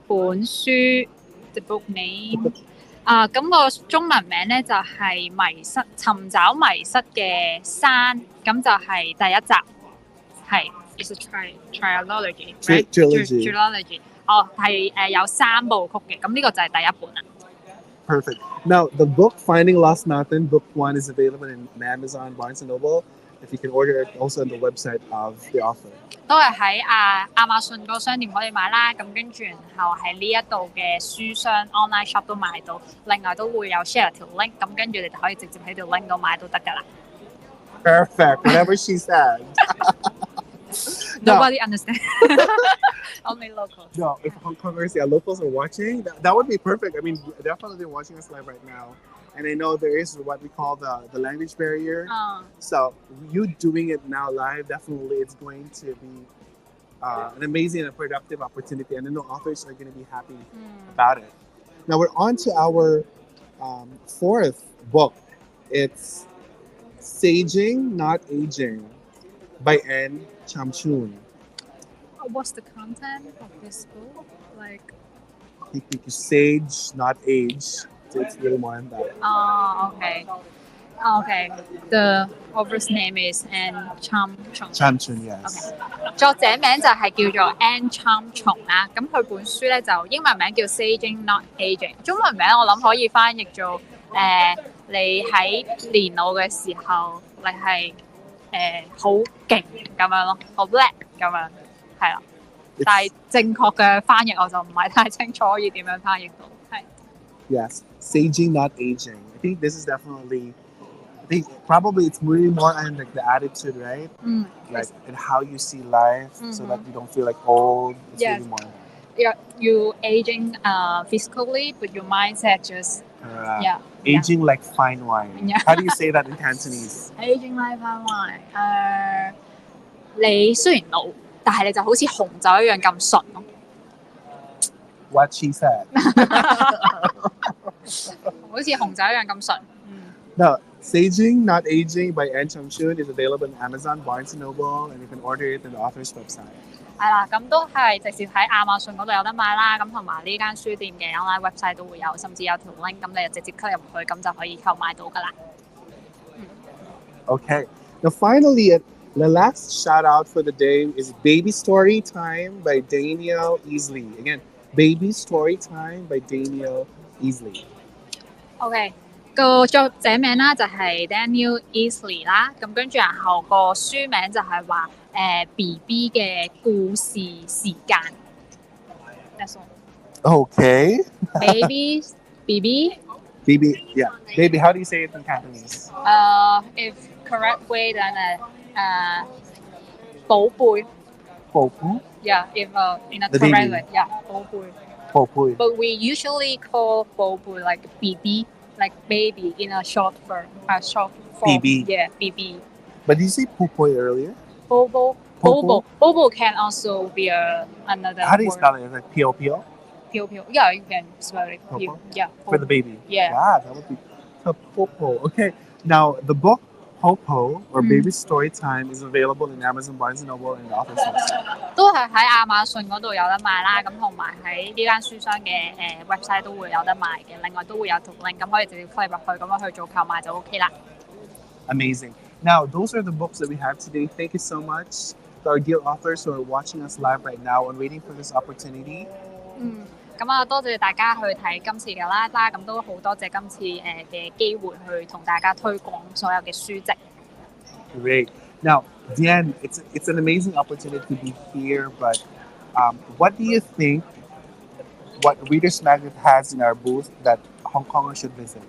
本書 The book name 咁個中文名咧就係尋找迷失嘅山，咁就係第一集係 It's a trilogy trilogy 係有3部曲嘅，咁呢個就係第一本啦。Perfect. Now, the book Finding Lost Mountain, book 1 is available in Amazon, Barnes & Noble. If you can order it also on the website of the author. 都係喺亞馬遜個商店可以買啦，咁跟住然後喺呢一度嘅書商 online shop 都買到，另外都會有 share 條 link，咁跟住你就可以直接喺條 link 度買都得㗎啦。Perfect. Whatever she said. Nobody understand. Only locals. No, if Hong Kongers, locals are watching, that would be perfect. I mean, definitely they're watching us live right now. And I know there is what we call the language barrier. So you doing it now live, definitely it's going to be an amazing and productive opportunity. And I know authors are going to be happy about it. Now we're on to our fourth book. It's Saging, Not Aging by Anne Chamchun. What's the content of this book? Like, I think you sage, not age. So it's really more than that. okay. Okay. The author's name is Anne Chamchun. Chamchun, yes. Okay. 作者名就係叫做 Anne Chamchun 啦，咁佢本書咧就英文名叫 Saging Not Aging， 中文名我諗可以翻譯做你喺年老嘅時候，你係好勁咁樣咯，好叻咁樣，係啦。但係正確嘅翻譯我就唔係太清楚可以點樣翻譯到，係。Yes, saging, not aging. I think this is definitely. I think probably it's really more on like the attitude, right? Like and how you see life, so that you don't feel like old. It's Yes. really more. You aging physically, but your mindset just Aging like fine wine. Yeah. How do you say that in Cantonese? aging like fine wine。你雖然老，但係你就好似紅酒一樣咁純咯。What she said. 好似紅酒一樣咁純。Now, Saging, Not Aging by Anne Chamchun is available in Amazon, Barnes & Noble, and you can order it on the author's website. 係啦，咁都係直接喺亞馬遜嗰度有得買啦，咁同埋呢間書店嘅 online website 都會有，甚至有條 link，咁你就直接 click 入去，咁就可以購買到㗎啦。Okay. Now, finally, the last shout out for the day is Baby Story Time by Daniel Easley. Again, Baby Story Time by Daniel Easley. OK， 個作者名啦就係 Daniel Easley 啦，咁跟住然後個書名就係話BB 嘅故事時間。That's all. Okay. BB. Baby, yeah. Baby, how do you say it in Cantonese? If correct way then 寶貝。寶貝? Yeah, if in a The correct baby. way, yeah, 寶貝。寶貝. But we usually call 寶貝 like BB, like baby in a short form. BB. Yeah, BB. But did you say poopoy earlier? Bobo. Bobo. Bobo can also be another How do you word. spell it? Like P-O-P-O? Pio. Yeah, you can spell it. Popo? Yeah. For the baby? Yeah. That would be Popo. Okay. Now, the book Popo, or Baby Story Time, is available in Amazon, Barnes & Noble, and the author's website. 都係喺亞馬遜嗰度有得賣啦，咁同埋喺呢間書商嘅website 都會有得賣嘅，另外都會有條 link，咁可以直接 click 入去，咁樣去做購買就 OK 啦。Amazing. Now, those are the books that we have today. Thank you so much to our dear authors who are watching us live right now and waiting for this opportunity. 咁多謝大家去睇今次嘅 live 啦，咁都好多謝今次嘅機會去同大家推廣所有嘅書籍。Great. Now, Diane, it's an amazing opportunity to be here, but what do you think what Reader's Magnet has in our booth that Hong Kongers should visit?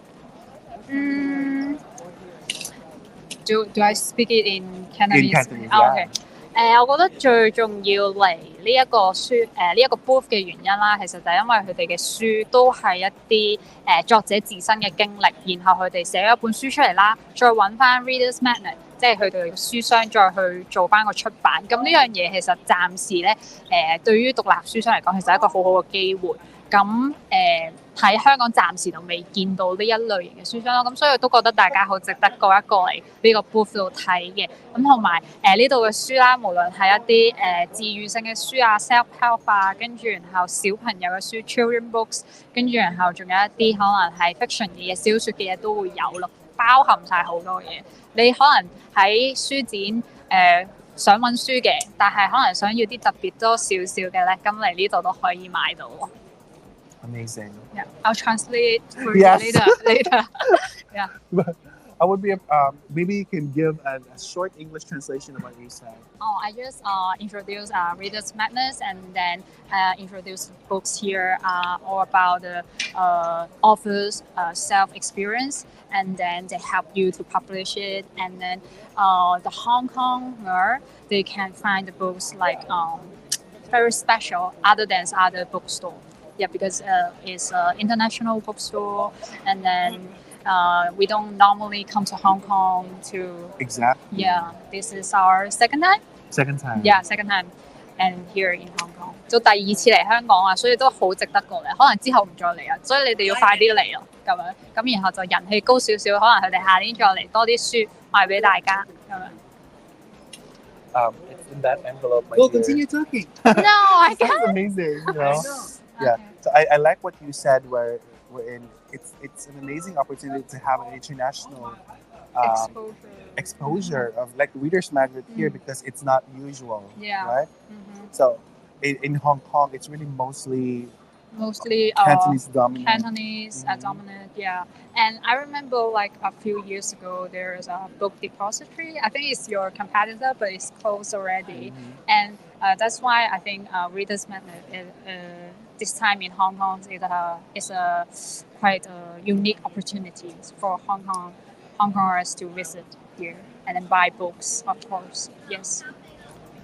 Do I speak it in Cantonese? In Cantonese, yeah. Okay. 我覺得最重要嚟呢一個書呢一個 booth 嘅原因啦，其實就係因為佢哋嘅書都係一啲作者自身嘅經歷，然後佢哋寫咗一本書出嚟啦，再揾翻 ReadersMagnet， 即係佢哋書商再去做翻個出版。咁呢樣嘢其實暫時咧對於獨立書商嚟講，其實係一個好好嘅機會。咁喺香港暫時就未見到呢一類型嘅書商咯，咁所以都覺得大家好值得過一過嚟呢個 booth 度睇嘅。咁同埋呢度嘅書啦，無論係一啲治癒性嘅書啊、self help 啊，跟住然後小朋友嘅書 children books， 跟住然後仲有一啲可能係 fiction 嘅嘢、小説嘅嘢都會有咯，包含晒好多嘢。你可能喺書展想揾書嘅，但係可能想要啲特別多少少嘅咧，咁嚟呢度都可以買到。Amazing. Yeah, I'll translate for Yes. you later. Yeah. I would be maybe you can give a short English translation of what you said. Oh, I just introduced ReadersMagnet and then introduce books here all about the author's self-experience, and then they help you to publish it. And then the Hong Konger, they can find the books like very special other than other bookstore. Yeah, because it's an international bookstore, and then we don't normally come to Hong Kong to. Exactly. Yeah, this is our second time. Second time. Yeah, second time, and here in Hong Kong. 就第二次嚟香港啊，所以都好值得過嚟。可能之後唔再嚟啊，所以你哋要快啲嚟咯，咁樣。咁然後就人氣高少少，可能佢哋下年再嚟多啲書賣俾大家咁樣。It's in that envelope. Go continue talking. No, I That's can't. amazing. You know? I know. Yeah. Okay. So I like what you said. Wherein it's an amazing opportunity to have an international exposure of like Reader's Magnet here because it's not usual. Yeah. Right. Mm-hmm. So in Hong Kong, it's really mostly Cantonese dominant. Cantonese dominant, yeah. And I remember like a few years ago, there is a book depository. I think it's your competitor, but it's closed already. And that's why I think Reader's Magnet this time in Hong Kong is a quite a unique opportunity for Hong Kongers to visit here and then buy books, of course. Yes.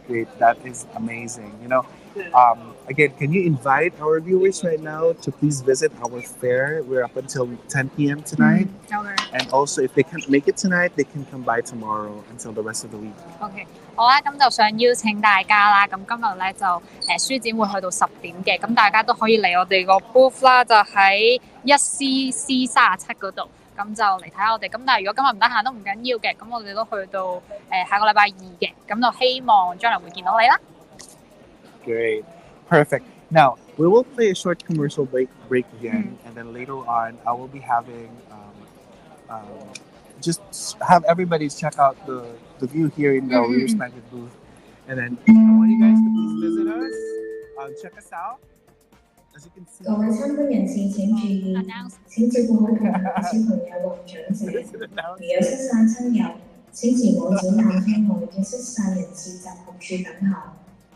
Great, that is amazing. You know, again, can you invite our viewers right now to please visit our fair? We're up until 10 p.m. tonight. Okay. And also, if they can't make it tonight, they can come by tomorrow until the rest of the week. OK， 好啦，咁就想邀請大家啦。咁今日咧就書展會去到10點嘅，咁大家都可以嚟我哋個 booth 啦，就喺1CC37嗰度。咁就嚟睇下我哋。咁但係如果今日唔得閒都唔緊要嘅，咁我哋都去到下個禮拜2嘅，咁就希望將來會見到你啦。Great, perfect. Now we will play a short commercial break again, and then later on I will be having just have everybody check out the view here in the Reader's Magnet booth, and then I want you guys to please visit us, check us out. As you can see. 各位參觀人士請注意，請照顧好同行嘅小朋友或長者。如有失散親友，請前往展覽廳外嘅失散人士集合處等候，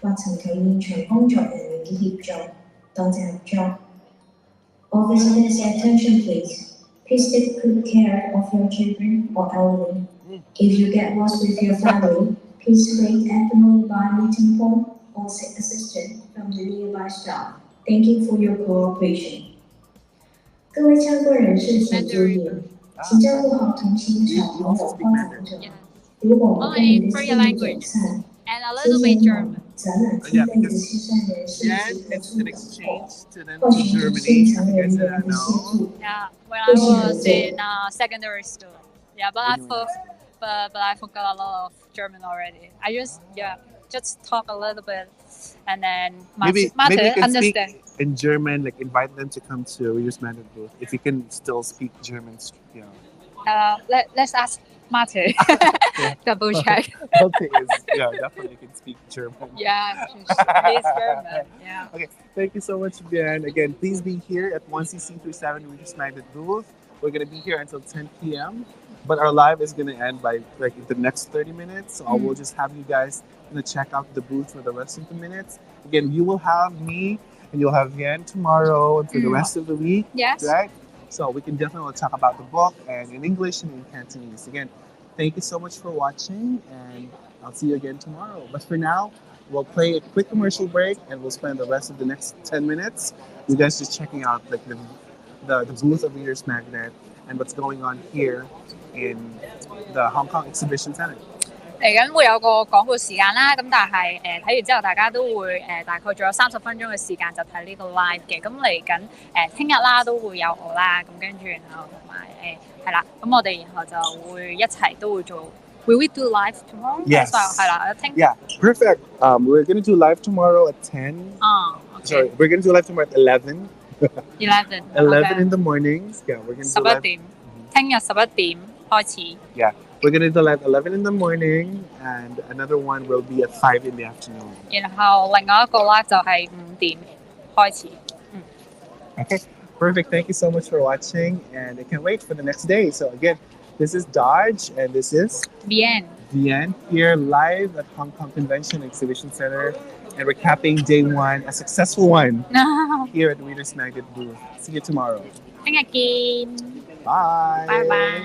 或尋求現場工作人員嘅協助。多謝合作。All visitors, attention please. Please take good care of your children or elderly. If you get lost with your family, please wait at the nearby meeting point or seek assistance from the nearby staff. Thank you for your cooperation. 各位參觀人士請注意，請照顧好同行的小朋友或長者。如果我跟你的心意走散，今年展覽廳內的失散人士及可助者，或許是正常人員的協助。Yeah, when I was in secondary school. Yeah, but I forgot a lot of German already. I just talk a little bit, and then maybe you can understand. Speak in German, like invite them to come to Reader's Magnet booth if you can still speak German. You know. Let's ask Mate. Double check. Mate definitely can speak German. Yeah, he's German. Yeah. Okay, thank you so much, Bian. Again, please be here at 1CC37 Reader's Magnet booth. We're gonna be here until 10 p.m. But our live is gonna end by like the next 30 minutes. So we'll just have you guys check out the booth for the rest of the minutes. Again, you will have me and you'll have Yan tomorrow and for the rest of the week. Yes. Right? So we can definitely talk about the book and in English and in Cantonese. Again, thank you so much for watching and I'll see you again tomorrow. But for now, we'll play a quick commercial break and we'll spend the rest of the next 10 minutes you guys just checking out like the booth of Reader's Magnet and what's going on here in the Hong Kong Exhibition Center. 嚟緊會有個廣告時間啦，咁但係睇完之後，大家都會大概仲有30分鐘嘅時間就睇呢個 live 嘅。咁嚟緊聽日啦都會有我啦，咁跟住然後同埋係啦，咁我哋然後就會一齊都會做。Will we do live tomorrow? Yes. 係啦，聽。Yeah, perfect. We're gonna do live tomorrow at 10. Okay. Sorry, we're gonna do live tomorrow at 11. 11 in the mornings. Yeah, we're gonna do live. 11點，聽日11點開始。Yeah, we're gonna do live 11 in the morning, and another one will be at 5 in the afternoon. 然後另外一個 live 就係5點開始。Okay, perfect. Thank you so much for watching, and I can't wait for the next day. So again, this is Dodge, and this is Bien. Vian here live at Hong Kong Convention Exhibition Center, and we're capping day 1, a successful one, here at ReadersMagnet booth. See you tomorrow. 聽日見。Bye. Bye bye.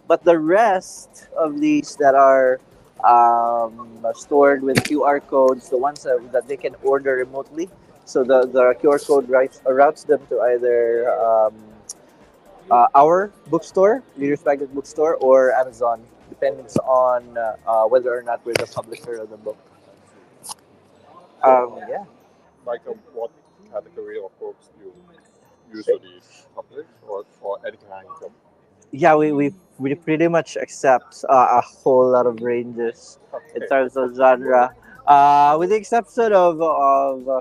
But the rest of these that are stored with QR codes, the ones that they can order remotely, so the QR code routes them to either our bookstore, ReadersMagnet bookstore, or Amazon, depending on whether or not we're the publisher of the book. Yeah. Michael, what category of books do you usually publish, or any kind of? Yeah, we pretty much accept a whole lot of ranges in terms of genre, with the exception of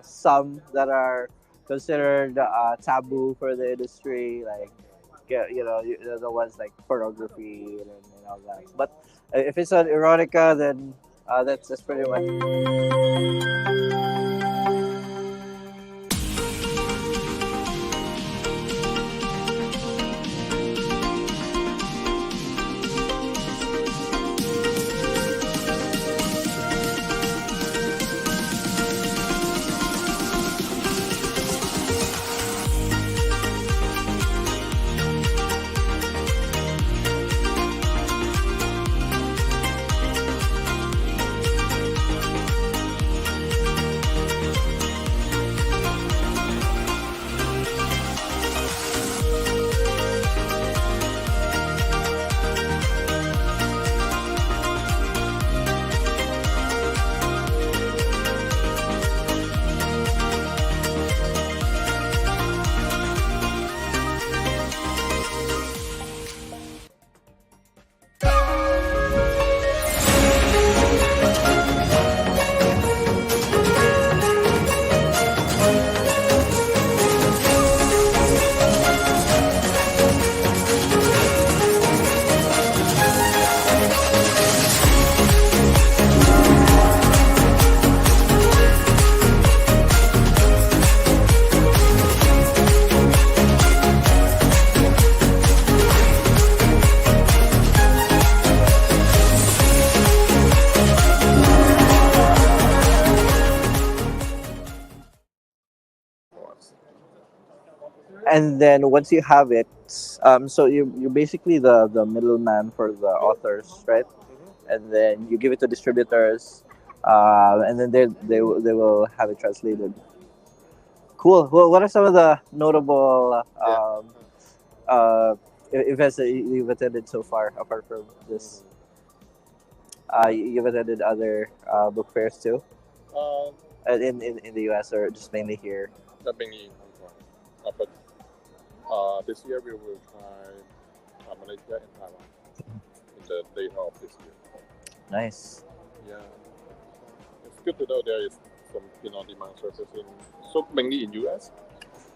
some that are considered taboo for the industry, like the ones like pornography and all that. But if it's an erotica, then that's pretty much. And then once you have it, so you're basically the middleman for the authors, right? And then you give it to distributors, and then they will have it translated. Cool. Well, what are some of the notable Yeah. uh, events that you've attended so far, apart from this? You've attended other book fairs too, Um, in the U.S. or just mainly here? that mainly in Hong Kong. But this year we will try Malaysia and Taiwan in the later of this year. Nice. Yeah, it's good to know there is some on-demand service in so mainly in US.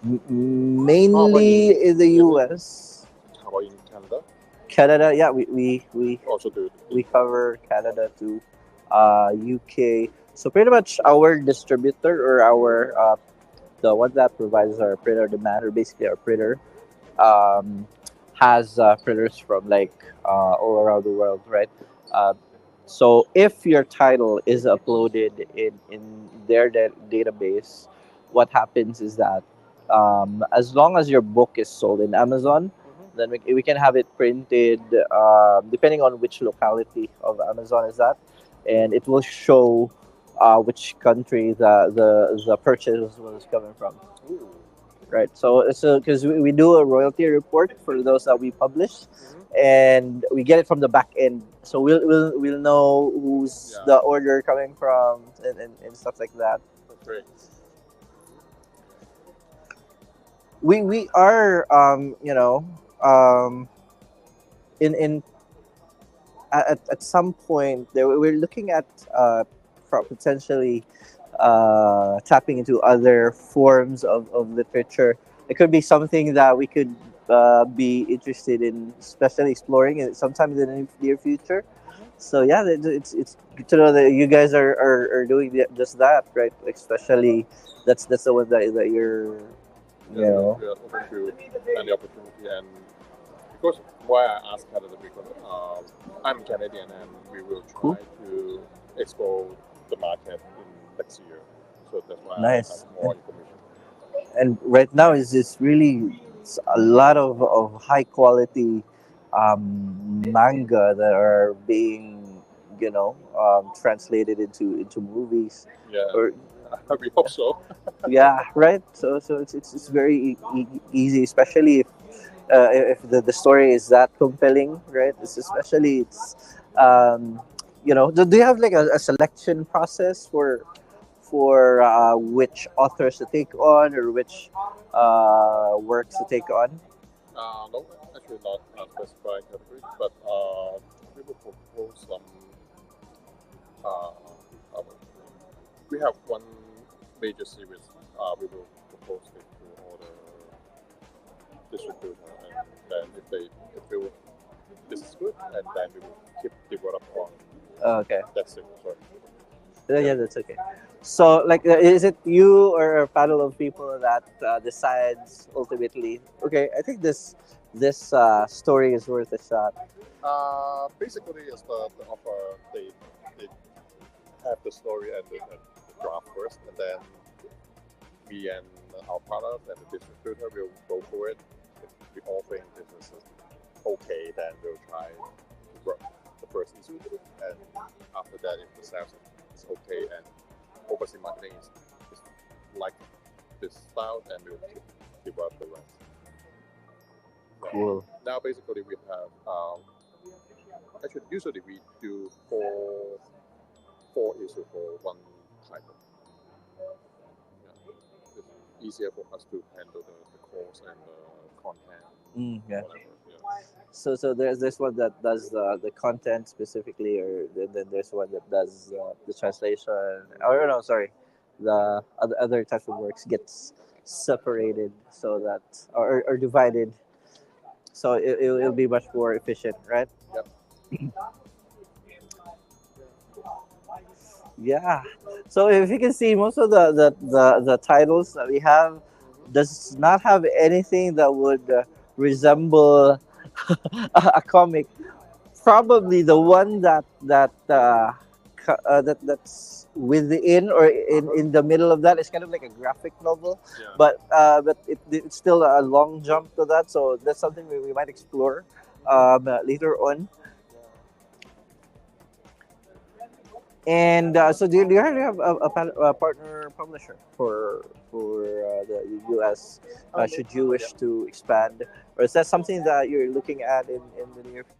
Mainly in the U.S. How about in Canada? Canada, yeah, Also do we cover Canada too, UK. So pretty much our distributor or our the one that provides our printer demand or basically our printer um, has printers from like all around the world, right? Uh, so if your title is uploaded in their database, what happens is that as long as your book is sold in Amazon, then we can have it printed depending on which locality of Amazon is that, and it will show which country the purchase was coming from. Ooh. Right. So because we do a royalty report for those that we publish, and we get it from the back end. So we'll know who's Yeah. the order coming from and stuff like that. That's great. We are in at some point there we're looking at potentially tapping into other forms of literature. It could be something that we could be interested in, especially exploring it sometime in the near future. So yeah, it's good to know that you guys are doing just that, right? Especially that's the one that you're, you Yeah, know. we are open to any opportunity, and because why I asked Canada because I'm Canadian and we will try Cool. to explore the market in next year. So that's why I Nice. asked more information. And right now is really a lot of high quality manga that are being translated into movies Yeah, or we hope so. yeah, right. So it's very easy, especially if the story is that compelling, right? It's especially it's do you have like a selection process for which authors to take on or which works to take on? No, actually not a specified category, but we will propose some. Uh, uh, we have one major series. We will propose it to all the distributor, and then if they feel this is good, and then we will keep develop on Okay. that series. Sorry. Yeah, that's okay. So, like, is it you or a panel of people that decides ultimately? Okay, I think this story is worth a shot. Basically, it's the offer. They have the story and the draft first, and then me and our partners and the distributor will go for it. If we all think this is okay, then we'll try to work the first issue, and after that, if the sales is okay and overseas marketing is like this style, then we'll keep develop the rest. So Cool. now, basically, we have actually usually we do four issues for one title. Yeah. It's easier for us to handle the course and the content, Yeah. whatever. Yeah. So there's one that does the content specifically, or then there's one that does the translation. Or no, sorry, the other types of works gets separated so that or divided, so it'll be much more efficient, right? Yep. Yeah. So if you can see, most of the titles that we have does not have anything that would resemble a comic. Probably the one that that's within or in the middle of that. It's kind of like a graphic novel, Yeah. but it's still a long jump to that. So that's something we might explore later on. And so do you already have a partner publisher for the US? Should you wish to expand, or is that something that you're looking at in the near future?